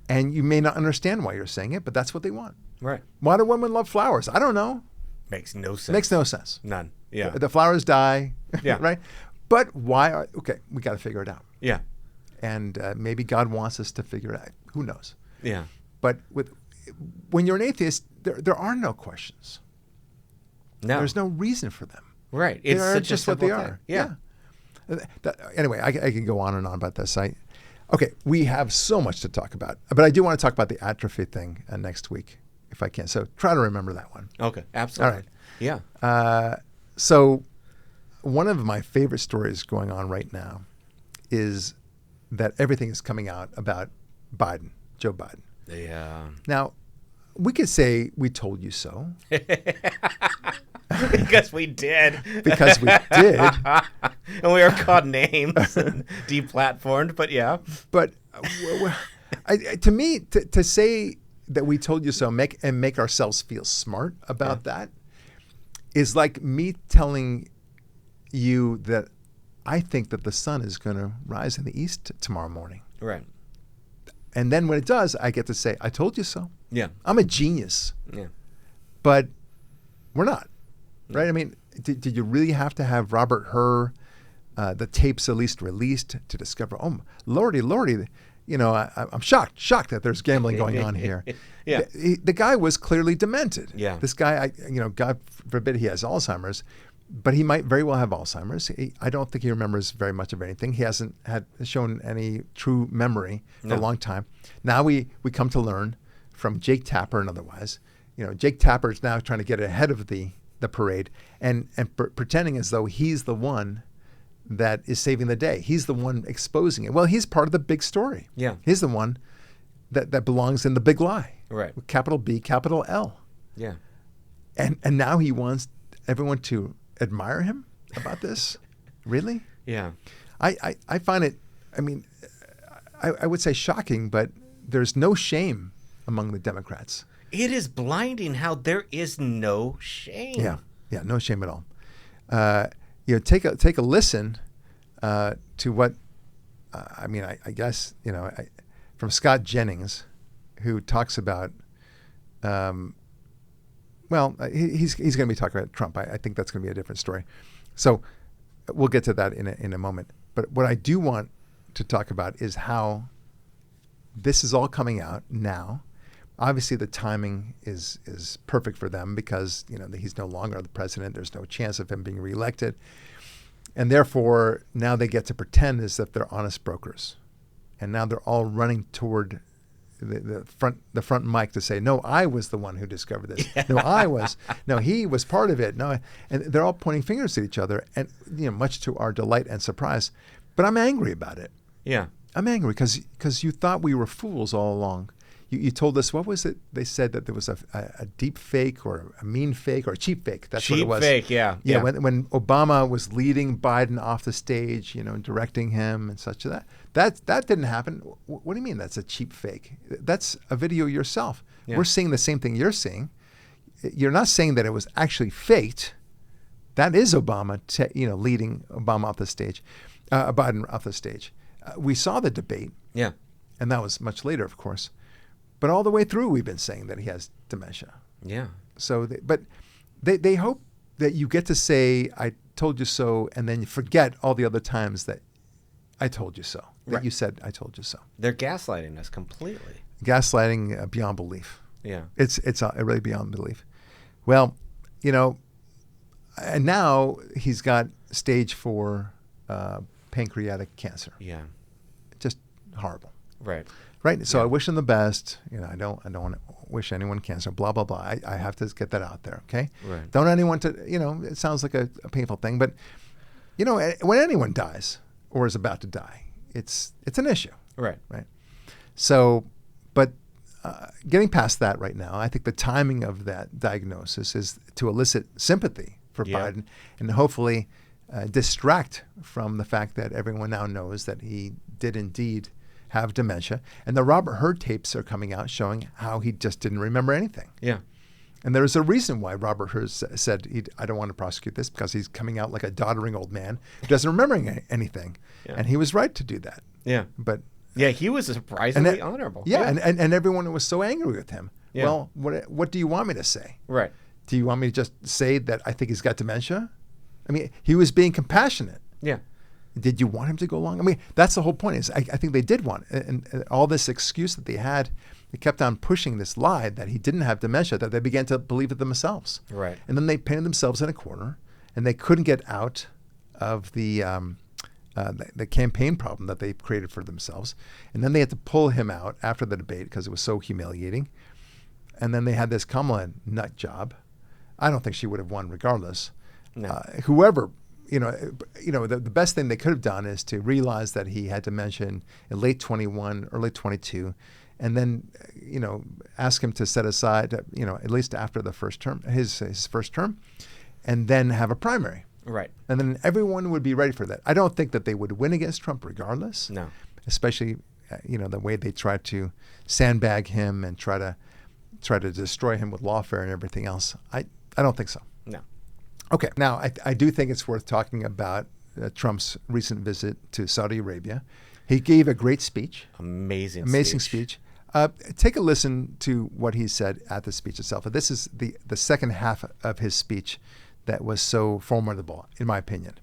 And you may not understand why you're saying it, but that's what they want. Right. Why do women love flowers? I don't know. Makes no sense. Makes no sense. None. Yeah. The flowers die, Yeah. right? But why okay, we got to figure it out. Yeah. And maybe God wants us to figure it out. Who knows? Yeah. But when you're an atheist, there are no questions. No. There's no reason for them. Right. They It's are such just a what they simple are. thing. Yeah. Anyway, I can go on and on about this. Okay, we have so much to talk about, but I do want to talk about the atrophy thing next week, if I can. So try to remember that one. Okay. Absolutely. All right. Yeah. So one of my favorite stories going on right now is that everything is coming out about Biden, Joe Biden. Yeah. Now, we could say we told you so. Because we did. Because we did. And we were called names and deplatformed, but yeah. But to me, to say that we told you so make ourselves feel smart about that is like me telling you that I think that the sun is going to rise in the east tomorrow morning. Right. And then when it does, I get to say, I told you so. Yeah. I'm a genius. Yeah. But we're not. Right? I mean, did you really have to have Robert Herr, the tapes at least released to discover, oh, Lordy, you know, I'm shocked that there's gambling going on here. Yeah. The guy was clearly demented. Yeah. This guy, God forbid he has Alzheimer's, but he might very well have Alzheimer's. I don't think he remembers very much of anything. He hasn't shown any true memory for a long time. Now we come to learn from Jake Tapper and otherwise, Jake Tapper is now trying to get ahead of the parade and pretending as though he's the one that is saving the day. He's the one exposing it. Well, he's part of the big story. Yeah. He's the one that belongs in the big lie. Right. With capital B, capital L. Yeah. And now he wants everyone to admire him about this? Really? Yeah. I find it, I would say shocking, but there's no shame among the Democrats. It is blinding how there is no shame. Yeah, no shame at all. Take a listen to what, I guess, from Scott Jennings, who talks about, he's going to be talking about Trump. I think that's going to be a different story. So we'll get to that in a moment. But what I do want to talk about is how this is all coming out now. Obviously, the timing is perfect for them because he's no longer the president. There's no chance of him being reelected, and therefore now they get to pretend as if they're honest brokers, and now they're all running toward the front mic to say, "No, I was the one who discovered this. No, I was. No, he was part of it. No," and they're all pointing fingers at each other, and much to our delight and surprise. But I'm angry about it. Yeah, I'm angry because you thought we were fools all along. You told us, what was it? They said that there was a deep fake or a mean fake or a cheap fake. That's what it was. Cheap fake, yeah. Yeah, when Obama was leading Biden off the stage, directing him and such. That didn't happen. What do you mean that's a cheap fake? That's a video yourself. Yeah. We're seeing the same thing you're seeing. you're not saying that it was actually faked. That is Obama, leading Obama off the stage, Biden off the stage. We saw the debate. Yeah. And that was much later, of course. But all the way through, we've been saying that he has dementia. Yeah. So, they hope that you get to say, I told you so, and then you forget all the other times that I told you so, that you said, I told you so. They're gaslighting us completely. Gaslighting beyond belief. Yeah. It's really beyond belief. Well, and now he's got stage 4 pancreatic cancer. Yeah. Just horrible. Right. Right. So I wish him the best. I don't want to wish anyone cancer. Blah blah blah. I have to get that out there. Okay. Right. Don't anyone to. It sounds like a painful thing, but when anyone dies or is about to die, it's an issue. Right. Right. So, but getting past that right now, I think the timing of that diagnosis is to elicit sympathy for Biden and hopefully distract from the fact that everyone now knows that he did indeed have dementia. And the Robert Hurt tapes are coming out showing how he just didn't remember anything. Yeah. And there is a reason why Robert Hurt said, I don't want to prosecute this, because he's coming out like a doddering old man who doesn't remember anything. Yeah. And he was right to do that. Yeah. But yeah, he was surprisingly honorable. Yeah, and everyone was so angry with him. Yeah. Well, what do you want me to say? Right. Do you want me to just say that I think he's got dementia? I mean, he was being compassionate. Yeah. Did you want him to go along? I mean, that's the whole point. Is I think they did want it. And all this excuse that they had, they kept on pushing this lie that he didn't have dementia, that they began to believe it themselves. Right. And then they painted themselves in a corner, and they couldn't get out of the campaign problem that they created for themselves. And then they had to pull him out after the debate because it was so humiliating. And then they had this Kamala nut job. I don't think she would have won regardless. No. Whoever. The best thing they could have done is to realize that he had dementia in late 21, early 22, and then, ask him to set aside, at least after the first term, his first term, and then have a primary. Right. And then everyone would be ready for that. I don't think that they would win against Trump regardless. No. Especially, the way they tried to sandbag him and try to destroy him with lawfare and everything else. I don't think so. No. Okay. Now, I do think it's worth talking about Trump's recent visit to Saudi Arabia. He gave a great speech. Amazing speech. Take a listen to what he said at the speech itself. This is the second half of his speech that was so formidable, in my opinion.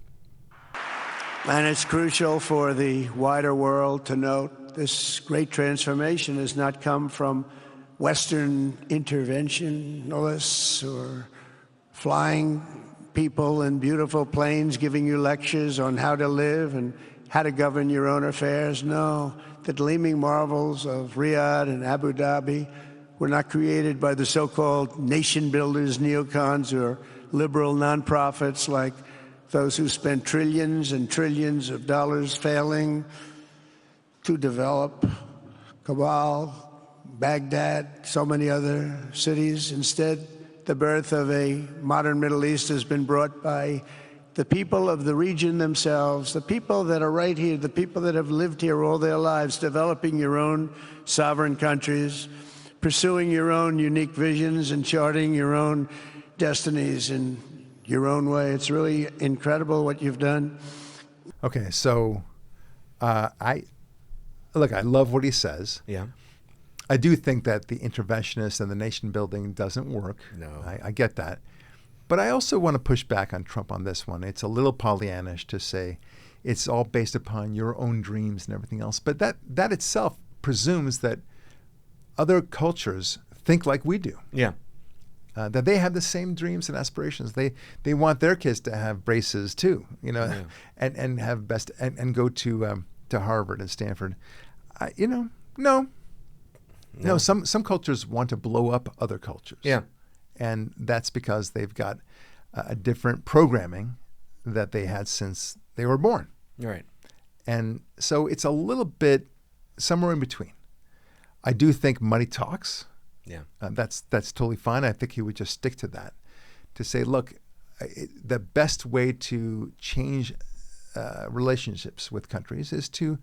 And it's crucial for the wider world to note this great transformation has not come from Western interventionists or flying people in beautiful planes giving you lectures on how to live and how to govern your own affairs. No, the gleaming marvels of Riyadh and Abu Dhabi were not created by the so-called nation builders, neocons, or liberal nonprofits like those who spent trillions and trillions of dollars failing to develop Kabul, Baghdad, so many other cities. Instead, the birth of a modern Middle East has been brought by the people of the region themselves, the people that are right here, the people that have lived here all their lives, developing your own sovereign countries, pursuing your own unique visions and charting your own destinies in your own way. It's really incredible what you've done. Okay, so I love what he says. Yeah. I do think that the interventionist and the nation building doesn't work. No. I get that. But I also want to push back on Trump on this one. It's a little Pollyannish to say it's all based upon your own dreams and everything else. But that itself presumes that other cultures think like we do. Yeah. That they have the same dreams and aspirations. They want their kids to have braces too, and have best and go to Harvard and Stanford. No, some cultures want to blow up other cultures. Yeah. And that's because they've got a different programming that they had since they were born. Right. And so it's a little bit somewhere in between. I do think money talks. Yeah. That's totally fine. I think he would just stick to that, to say, look, the best way to change relationships with countries is to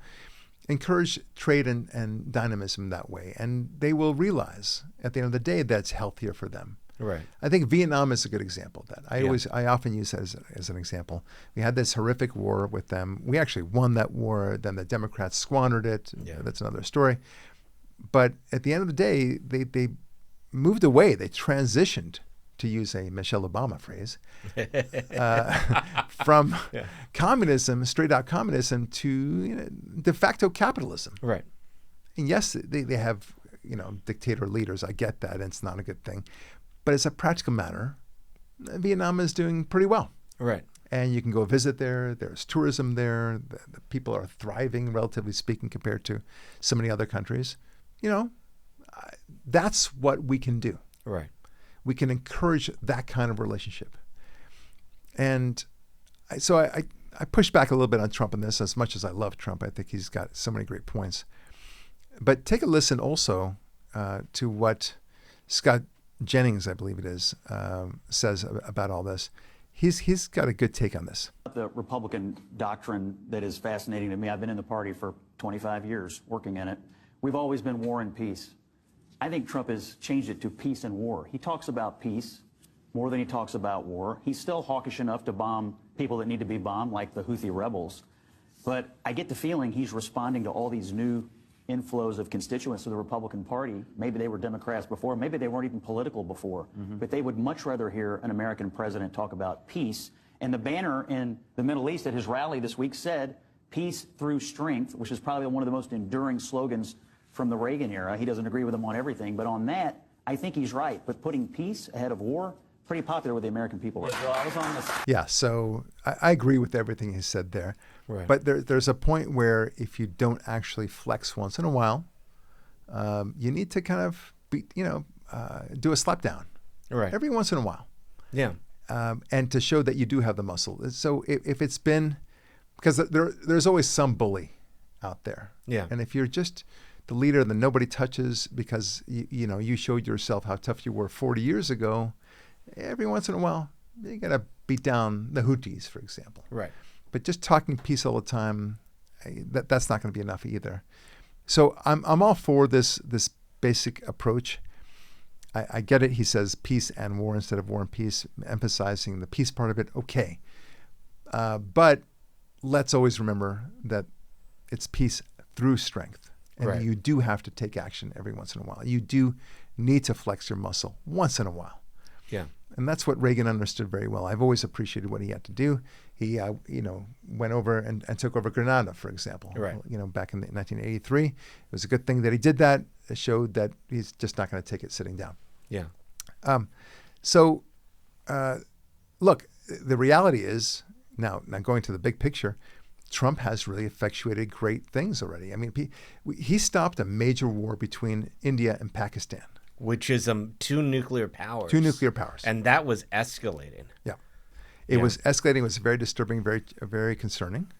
encourage trade and dynamism that way. And they will realize at the end of the day that's healthier for them. Right. I think Vietnam is a good example of that. I often use that as an example. We had this horrific war with them. We actually won that war. Then the Democrats squandered it. Yeah. That's another story. But at the end of the day, they moved away. They transitioned, to use a Michelle Obama phrase, from communism, straight out communism, to de facto capitalism. Right. And yes, they have dictator leaders. I get that, and it's not a good thing. But as a practical matter, Vietnam is doing pretty well. Right. And you can go visit there. There's tourism there. The people are thriving, relatively speaking, compared to so many other countries. That's what we can do. Right. We can encourage that kind of relationship. And so I push back a little bit on Trump in this. As much as I love Trump, I think he's got so many great points. But take a listen also to what Scott Jennings, I believe it is, says about all this. He's got a good take on this. The Republican doctrine that is fascinating to me, I've been in the party for 25 years working in it. We've always been war and peace. I think Trump has changed it to peace and war. He talks about peace more than he talks about war. He's still hawkish enough to bomb people that need to be bombed, like the Houthi rebels. But I get the feeling he's responding to all these new inflows of constituents to the Republican Party. Maybe they were Democrats before, maybe they weren't even political before, but they would much rather hear an American president talk about peace. And the banner in the Middle East at his rally this week said, "Peace through strength," which is probably one of the most enduring slogans from the Reagan era. He doesn't agree with him on everything, but on that, I think he's right. But putting peace ahead of war, pretty popular with the American people. I was on this. Yeah, so I agree with everything he said there. Right. But there's a point where if you don't actually flex once in a while, you need to kind of do a slap down. Right. Every once in a while. Yeah. And to show that you do have the muscle. So if it's been, because there's always some bully out there. Yeah. And if you're just the leader that nobody touches because you showed yourself how tough you were 40 years ago, every once in a while you gotta beat down the Houthis, for example. Right. But just talking peace all the time, that's not going to be enough either. So I'm all for this basic approach. I get it. He says peace and war instead of war and peace, emphasizing the peace part of it. Okay, but let's always remember that it's peace through strength. And Right. you do have to take action every once in a while. You do need to flex your muscle once in a while. Yeah. And that's what Reagan understood very well. I've always appreciated what he had to do. He, went over and took over Grenada, for example. Right. Back in 1983. It was a good thing that he did that. It showed that he's just not going to take it sitting down. Yeah. Look, the reality is, now going to the big picture, Trump has really effectuated great things already. I mean, he stopped a major war between India and Pakistan. Which is two nuclear powers. Two nuclear powers. And that was escalating. Yeah. It was escalating. It was very disturbing, very, very concerning.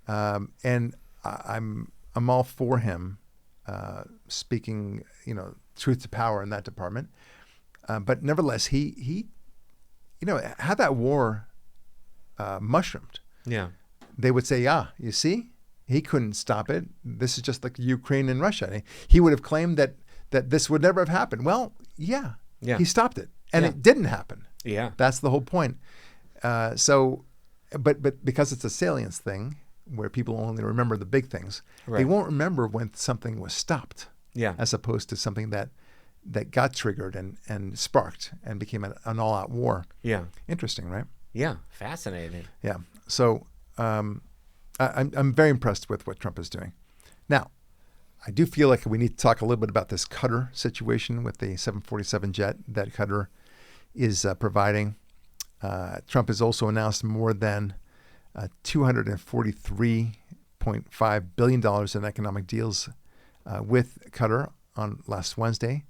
And I'm all for him speaking, truth to power in that department. But nevertheless, he had that war mushroomed. Yeah. They would say, you see, he couldn't stop it. This is just like Ukraine and Russia. He would have claimed that this would never have happened. Well, yeah. He stopped it. And it didn't happen. Yeah. That's the whole point. But because it's a salience thing where people only remember the big things, Right. they won't remember when something was stopped. Yeah. As opposed to something that got triggered and sparked and became an all-out war. Yeah. Interesting, right? Yeah. Fascinating. Yeah. So I'm very impressed with what Trump is doing. Now, I do feel like we need to talk a little bit about this Qatar situation with the 747 jet that Qatar is providing. Trump has also announced more than $243.5 billion in economic deals with Qatar on last Wednesday,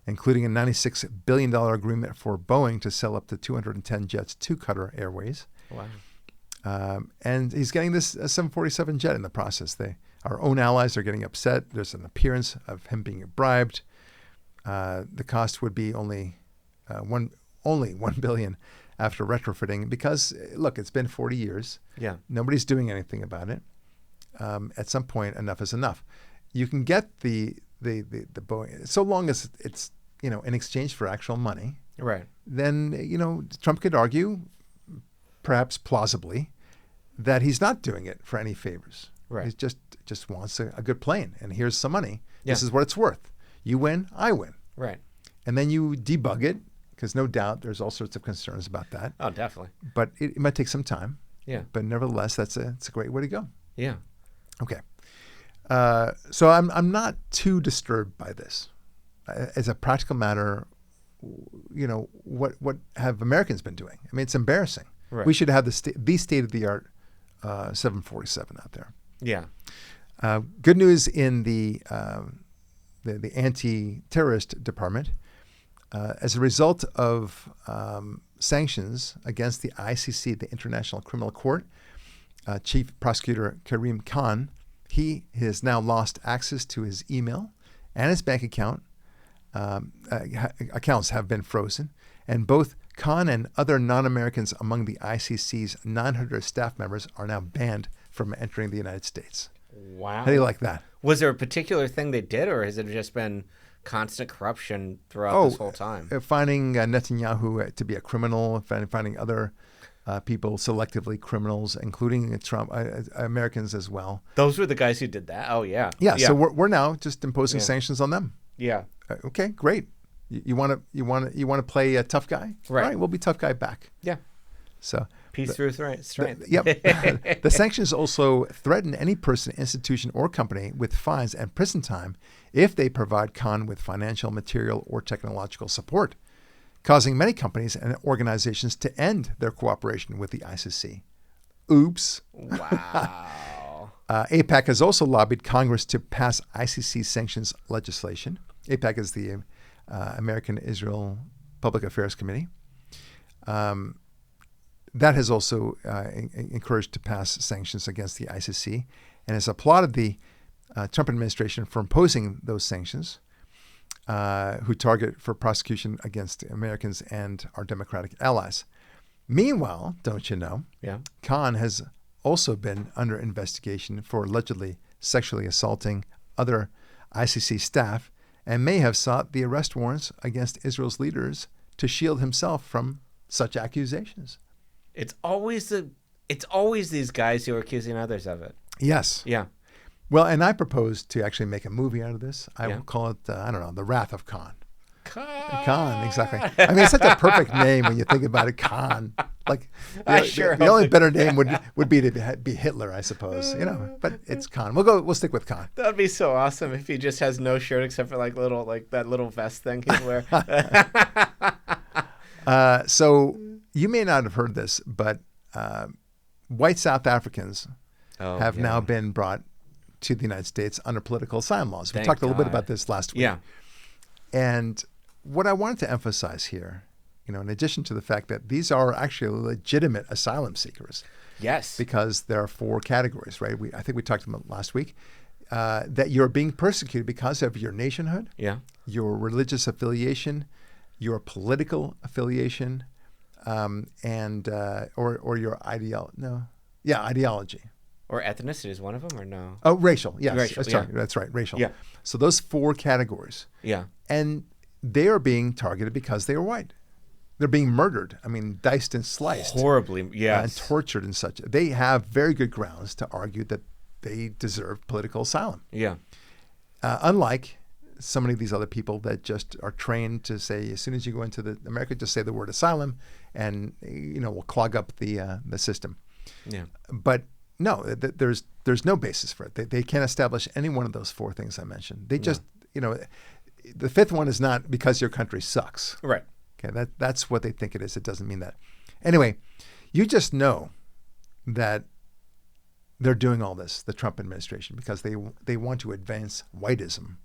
including a $96 billion agreement for Boeing to sell up to 210 jets to Qatar Airways. Wow. And he's getting this 747 jet in the process. Our own allies are getting upset. There's an appearance of him being bribed. The cost would be only $1 billion after retrofitting because, look, it's been 40 years. Yeah. Nobody's doing anything about it. At some point, enough is enough. You can get the Boeing so long as it's in exchange for actual money. Right. then, Trump could argue, perhaps plausibly, that he's not doing it for any favors. Right. He just wants a good plane, and here's some money. This Yeah. is what it's worth. You win, I win. Right. And then you debug it, because no doubt there's all sorts of concerns about that. Oh, definitely. But it might take some time. Yeah. But nevertheless, it's a great way to go. Yeah. Okay. So I'm not too disturbed by this. As a practical matter, what have Americans been doing? I mean, it's embarrassing. Right. We should have the state-of-the-art 747 out there. Yeah. Good news in the anti-terrorist department. As a result of sanctions against the ICC, the International Criminal Court, Chief Prosecutor Karim Khan, he has now lost access to his email and his bank account. Accounts have been frozen, and both Khan and other non-Americans among the ICC's 900 staff members are now banned from entering the United States. Wow. How do you like that? Was there a particular thing they did, or has it just been constant corruption throughout this whole time? Finding Netanyahu to be a criminal, finding other people selectively criminals, including Trump, Americans as well. Those were the guys who did that? Oh, yeah. Yeah, so we're now just imposing sanctions on them. Yeah. Okay, great. You want to play a tough guy? Right. All right, we'll be tough guy back. Yeah. So Peace through strength. Yep. The sanctions also threaten any person, institution, or company with fines and prison time if they provide Khan with financial, material, or technological support, causing many companies and organizations to end their cooperation with the ICC. Oops. Wow. AIPAC has also lobbied Congress to pass ICC sanctions legislation. AIPAC is the American Israel Public Affairs Committee. That has also encouraged to pass sanctions against the ICC and has applauded the Trump administration for imposing those sanctions, who target for prosecution against Americans and our democratic allies. Meanwhile, don't you know, Khan has also been under investigation for allegedly sexually assaulting other ICC staff and may have sought the arrest warrants against Israel's leaders to shield himself from such accusations. It's always these guys who are accusing others of it. Yes. Yeah. Well, and I propose to actually make a movie out of this. I will call it, The Wrath of Khan. Khan, exactly. I mean, it's such a perfect name when you think about it, Khan. Like, the only better name would be to be Hitler, I suppose. But it's Khan. We'll stick with Khan. That would be so awesome if he just has no shirt except for like that little vest thing he'd wear. So you may not have heard this, but white South Africans have now been brought to the United States under political asylum laws. We talked a little bit about this last week. Yeah. And what I wanted to emphasize here, in addition to the fact that these are actually legitimate asylum seekers. Yes. Because there are 4 categories, right? I think we talked about last week, that you're being persecuted because of your nationhood, your religious affiliation, your political affiliation, and or your ideology. Or ethnicity is one of them, or no? Oh, racial. Yes, Racial, sorry, that's right, racial. Yeah. So those 4 categories. Yeah. And they are being targeted because they are white. They're being murdered. I mean, diced and sliced. Horribly, yes. And tortured and such. They have very good grounds to argue that they deserve political asylum. Yeah. Unlike so many of these other people that just are trained to say, as soon as you go into America, just say the word asylum, and we'll clog up the system. Yeah. But no, there's no basis for it. They can't establish any one of those 4 things I mentioned. They just, the 5th one is not because your country sucks. Right. Okay, that's what they think it is. It doesn't mean that. Anyway, you just know that they're doing all this, the Trump administration, because they want to advance whiteism.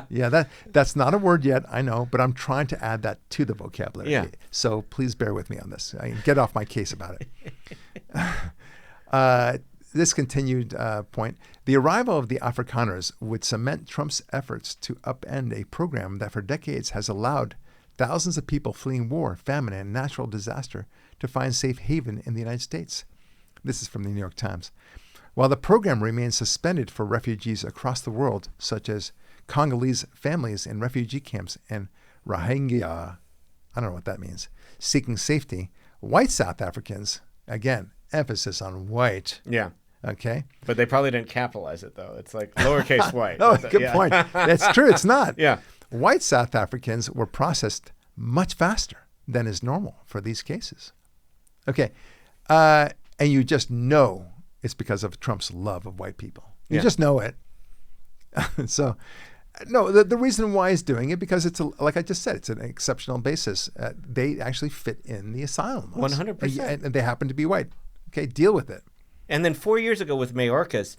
Yeah, that's not a word yet, I know, but I'm trying to add that to the vocabulary. Yeah. So please bear with me on this. Get off my case about it. This continued point, the arrival of the Afrikaners would cement Trump's efforts to upend a program that for decades has allowed thousands of people fleeing war, famine, and natural disaster to find safe haven in the United States. This is from the New York Times. While the program remains suspended for refugees across the world, such as Congolese families in refugee camps and Rohingya, I don't know what that means, seeking safety. White South Africans, again, emphasis on white. Yeah. Okay. But they probably didn't capitalize it, though. It's like lowercase white. Oh, good point. That's true. It's not. Yeah. White South Africans were processed much faster than is normal for these cases. Okay. And you just know it's because of Trump's love of white people. You just know it. So, no, the reason why he's doing it, because it's, like I just said, it's an exceptional basis. They actually fit in the asylum laws. 100%. And they happen to be white. Okay, deal with it. And then 4 years ago with Mayorkas,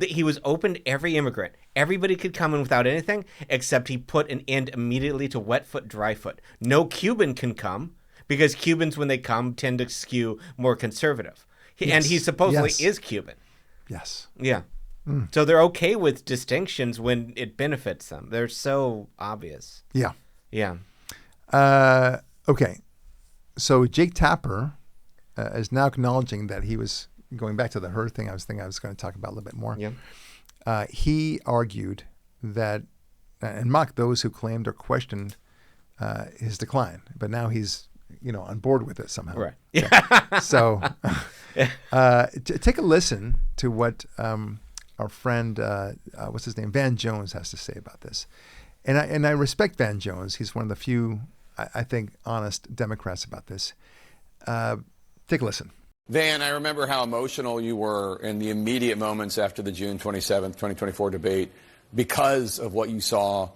he was open to every immigrant. Everybody could come in without anything, except he put an end immediately to wet foot, dry foot. No Cuban can come, because Cubans, when they come, tend to skew more conservative. And he supposedly is Cuban. Yes. Yeah. So they're okay with distinctions when it benefits them. They're so obvious. Yeah. Yeah. Okay. So Jake Tapper is now acknowledging that he was going back to the her thing. I was going to talk about a little bit more. Yeah. He argued that and mocked those who claimed or questioned his decline, but now he's on board with it somehow. Right. Yeah. So take a listen to what our friend, what's his name, Van Jones, has to say about this. And I respect Van Jones. He's one of the few, I think, honest Democrats about this. Take a listen. Van, I remember how emotional you were in the immediate moments after the June 27th, 2024 debate because of what you saw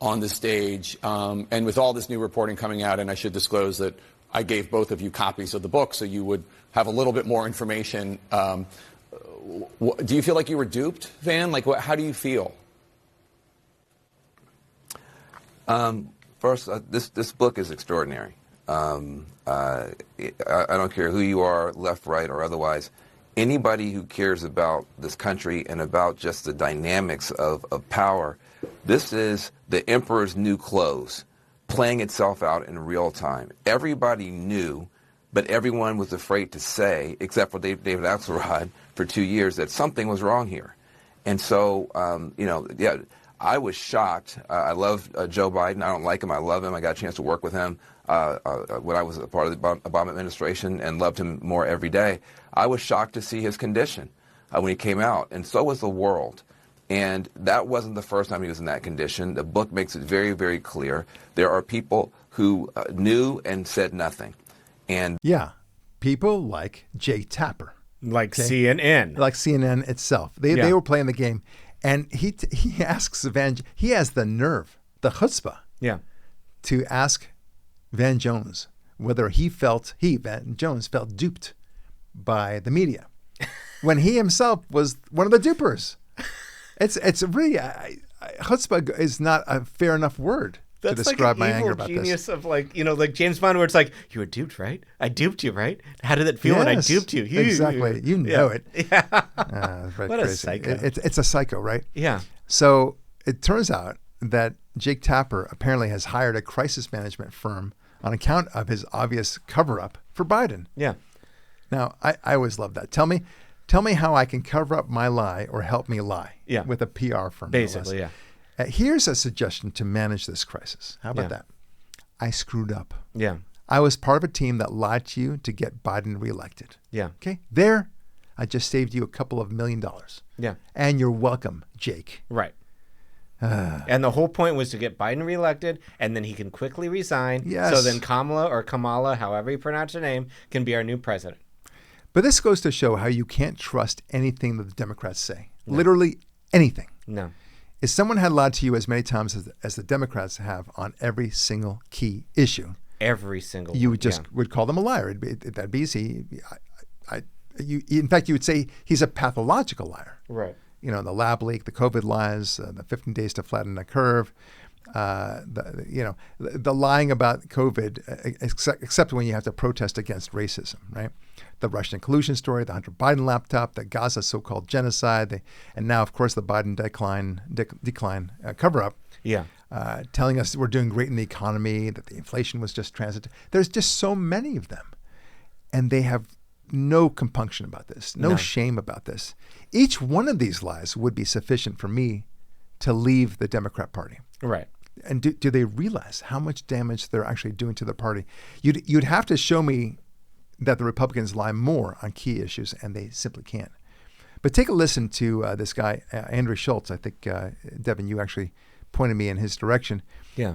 on the stage. And with all this new reporting coming out, and I should disclose that I gave both of you copies of the book so you would have a little bit more information. Do you feel like you were duped, Van? Like, how do you feel? First, this book is extraordinary. I don't care who you are, left, right, or otherwise. Anybody who cares about this country and about just the dynamics of power, this is the emperor's new clothes playing itself out in real time. Everybody knew, but everyone was afraid to say, except for David Axelrod for 2 years, that something was wrong here. And so, I was shocked. I love Joe Biden. I don't like him. I love him. I got a chance to work with him when I was a part of the Obama administration and loved him more every day. I was shocked to see his condition when he came out, and so was the world. And that wasn't the first time he was in that condition. The book makes it very, very clear. There are people who knew and said nothing. And yeah, people like Jake Tapper. Like CNN. Like CNN itself. They were playing the game. And he asks he has the nerve, the chutzpah, to ask Van Jones whether Van Jones felt duped by the media when he himself was one of the dupers. It's really, chutzpah is not a fair enough word to describe my anger about this. That's like an evil genius of like James Bond, where it's like, you were duped, right? I duped you, right? How did it feel when I duped you? Exactly. You know it. Yeah. What crazy. A psycho. It's a psycho, right? Yeah. So it turns out that Jake Tapper apparently has hired a crisis management firm on account of his obvious cover-up for Biden. Yeah. Now, I always love that. Tell me how I can cover up my lie or help me lie with a PR firm. Basically, yeah. Here's a suggestion to manage this crisis. How about that? I screwed up. Yeah. I was part of a team that lied to you to get Biden reelected. Yeah. Okay. There, I just saved you a couple of $1 million. Yeah. And you're welcome, Jake. Right. And the whole point was to get Biden reelected, and then he can quickly resign. Yes. So then Kamala, however you pronounce her name, can be our new president. But this goes to show how you can't trust anything that the Democrats say. No. Literally anything. No. If someone had lied to you as many times as the Democrats have on every single key issue, you would call them a liar. That'd be easy. In fact, you would say he's a pathological liar. Right. The lab leak, the COVID lies, the 15 days to flatten the curve, the lying about COVID, except when you have to protest against racism, right? The Russian collusion story, the Hunter Biden laptop, the Gaza so-called genocide, and now, of course, the Biden decline cover-up. Yeah. Telling us we're doing great in the economy, that the inflation was just transitory. There's just so many of them, and they have no compunction about this, no shame about this. Each one of these lies would be sufficient for me to leave the Democrat Party. Right. And do they realize how much damage they're actually doing to the party? You'd have to show me that the Republicans lie more on key issues, and they simply can't. But take a listen to this guy, Andrew Schultz. I think, Devin, you actually pointed me in his direction. Yeah.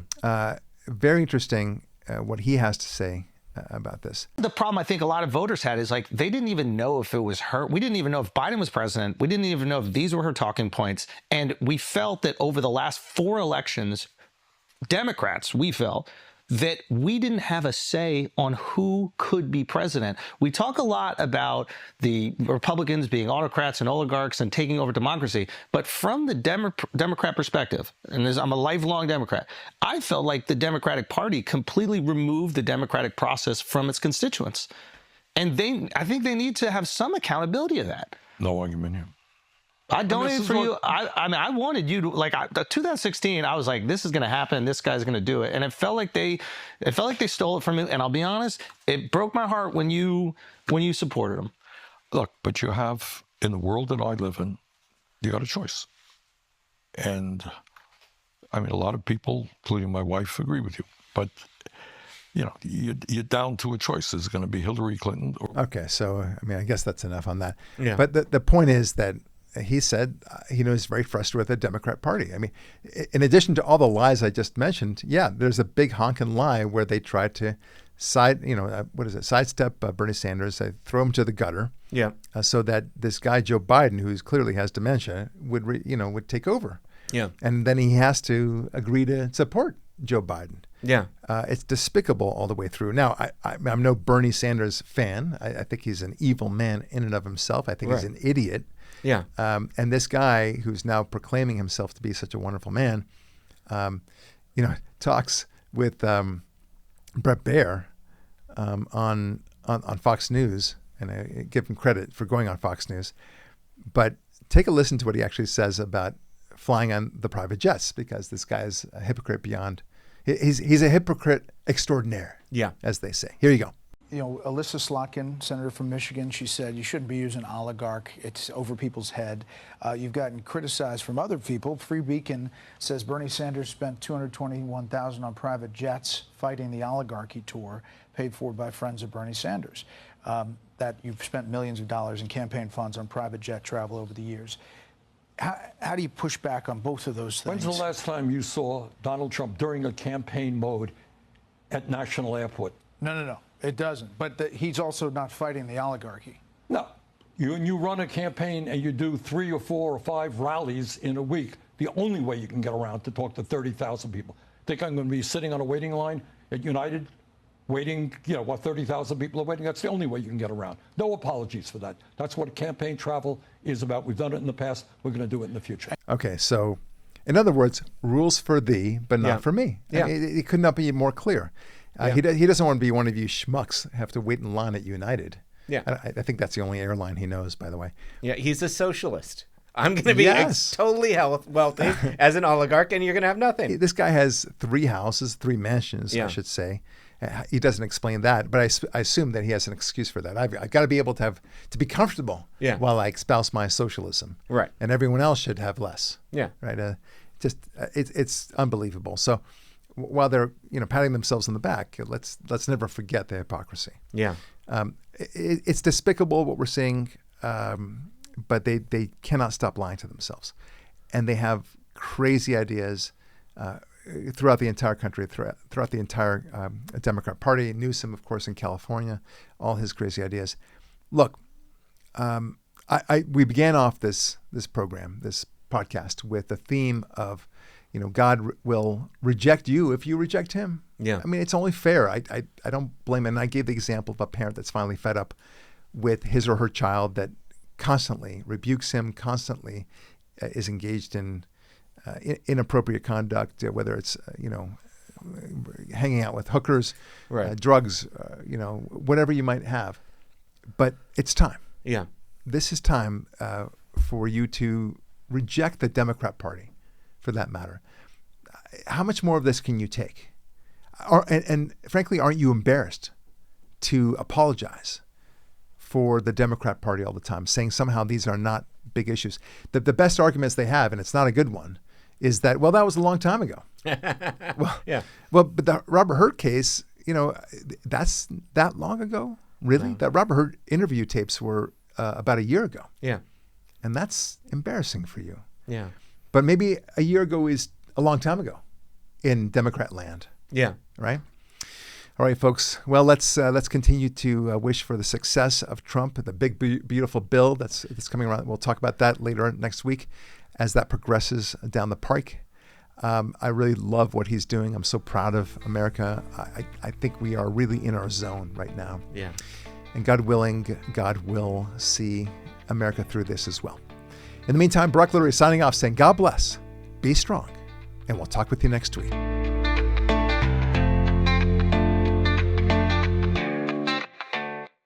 Very interesting what he has to say about this. The problem I think a lot of voters had is like they didn't even know if it was her. We didn't even know if Biden was president. We didn't even know if these were her talking points. And we felt that over the last 4 elections, Democrats, we felt that we didn't have a say on who could be president. We talk a lot about the Republicans being autocrats and oligarchs and taking over democracy, but from the Democrat perspective, and I'm a lifelong Democrat, I felt like the Democratic Party completely removed the democratic process from its constituents. And I think they need to have some accountability of that. No argument here. I donated for you. I mean, I wanted you to, like, 2016, I was like, this is going to happen. This guy's going to do it. And it felt like they stole it from me. And I'll be honest, it broke my heart when you supported him. Look, but you have, in the world that I live in, you got a choice. And I mean, a lot of people, including my wife, agree with you. But, you know, you're down to a choice. Is it going to be Hillary Clinton? Okay, so, I mean, I guess that's enough on that. Yeah. But the point is that he said he's very frustrated with the Democrat Party. I mean, in addition to all the lies I just mentioned, there's a big honking lie where they try to sidestep Bernie Sanders, they throw him to the gutter, so that this guy Joe Biden, who clearly has dementia, would take over. Yeah, and then he has to agree to support Joe Biden. Yeah, it's despicable all the way through. Now, I'm no Bernie Sanders fan. I think he's an evil man in and of himself. I think he's an idiot. Yeah. And this guy who's now proclaiming himself to be such a wonderful man, talks with Bret Baier on Fox News, and I give him credit for going on Fox News. But take a listen to what he actually says about flying on the private jets, because this guy is a hypocrite beyond. He's a hypocrite extraordinaire, as they say. Here you go. You know, Alyssa Slotkin, senator from Michigan, she said you shouldn't be using oligarch. It's over people's head. You've gotten criticized from other people. Free Beacon says Bernie Sanders spent $221,000 on private jets fighting the oligarchy tour, paid for by friends of Bernie Sanders. That you've spent millions of dollars in campaign funds on private jet travel over the years. How do you push back on both of those things? When's the last time you saw Donald Trump during a campaign mode at National Airport? No. It doesn't. But he's also not fighting the oligarchy. No. You run a campaign and you do 3 or 4 or 5 rallies in a week. The only way you can get around to talk to 30,000 people. Think I'm going to be sitting on a waiting line at United, waiting, 30,000 people are waiting? That's the only way you can get around. No apologies for that. That's what campaign travel is about. We've done it in the past. We're going to do it in the future. Okay, so in other words, rules for thee, but not for me. I mean, it could not be more clear. He doesn't want to be one of you schmucks have to wait in line at United. Yeah, I think that's the only airline he knows, by the way. Yeah, he's a socialist. I'm going to be totally wealthy as an oligarch, and you're going to have nothing. This guy has 3 houses, 3 mansions, I should say. He doesn't explain that, but I assume that he has an excuse for that. I've got to be able to be comfortable while I espouse my socialism. Right. And everyone else should have less. Yeah. Right. It's unbelievable. So while they're patting themselves on the back, let's never forget the hypocrisy. Yeah. It's despicable what we're seeing, but they cannot stop lying to themselves, and they have crazy ideas throughout the entire country, throughout the entire Democrat Party. Newsom, of course, in California, all his crazy ideas. Look, we began off this program, this podcast, with the theme of, God will reject you if you reject him. Yeah. I mean, it's only fair. I don't blame him. And I gave the example of a parent that's finally fed up with his or her child that constantly rebukes him, constantly is engaged in inappropriate conduct, whether it's, hanging out with hookers, drugs, whatever you might have. But it's time. Yeah. This is time for you to reject the Democrat Party, for that matter. How much more of this can you take? And frankly, aren't you embarrassed to apologize for the Democrat Party all the time, saying somehow these are not big issues? The best arguments they have, and it's not a good one, is that, well, that was a long time ago. Well, Yeah. Well, but the Robert Hurt case, that's that long ago? Really? No. That Robert Hurt interview tapes were about a year ago. Yeah. And that's embarrassing for you. Yeah. But maybe a year ago is a long time ago in Democrat land. Yeah. Right? All right, folks. Well, let's continue to wish for the success of Trump, the big, beautiful bill that's coming around. We'll talk about that later on next week as that progresses down the pike. I really love what he's doing. I'm so proud of America. I think we are really in our zone right now. Yeah. And God willing, God will see America through this as well. In the meantime, Barak Lurie signing off saying, God bless, be strong, and we'll talk with you next week.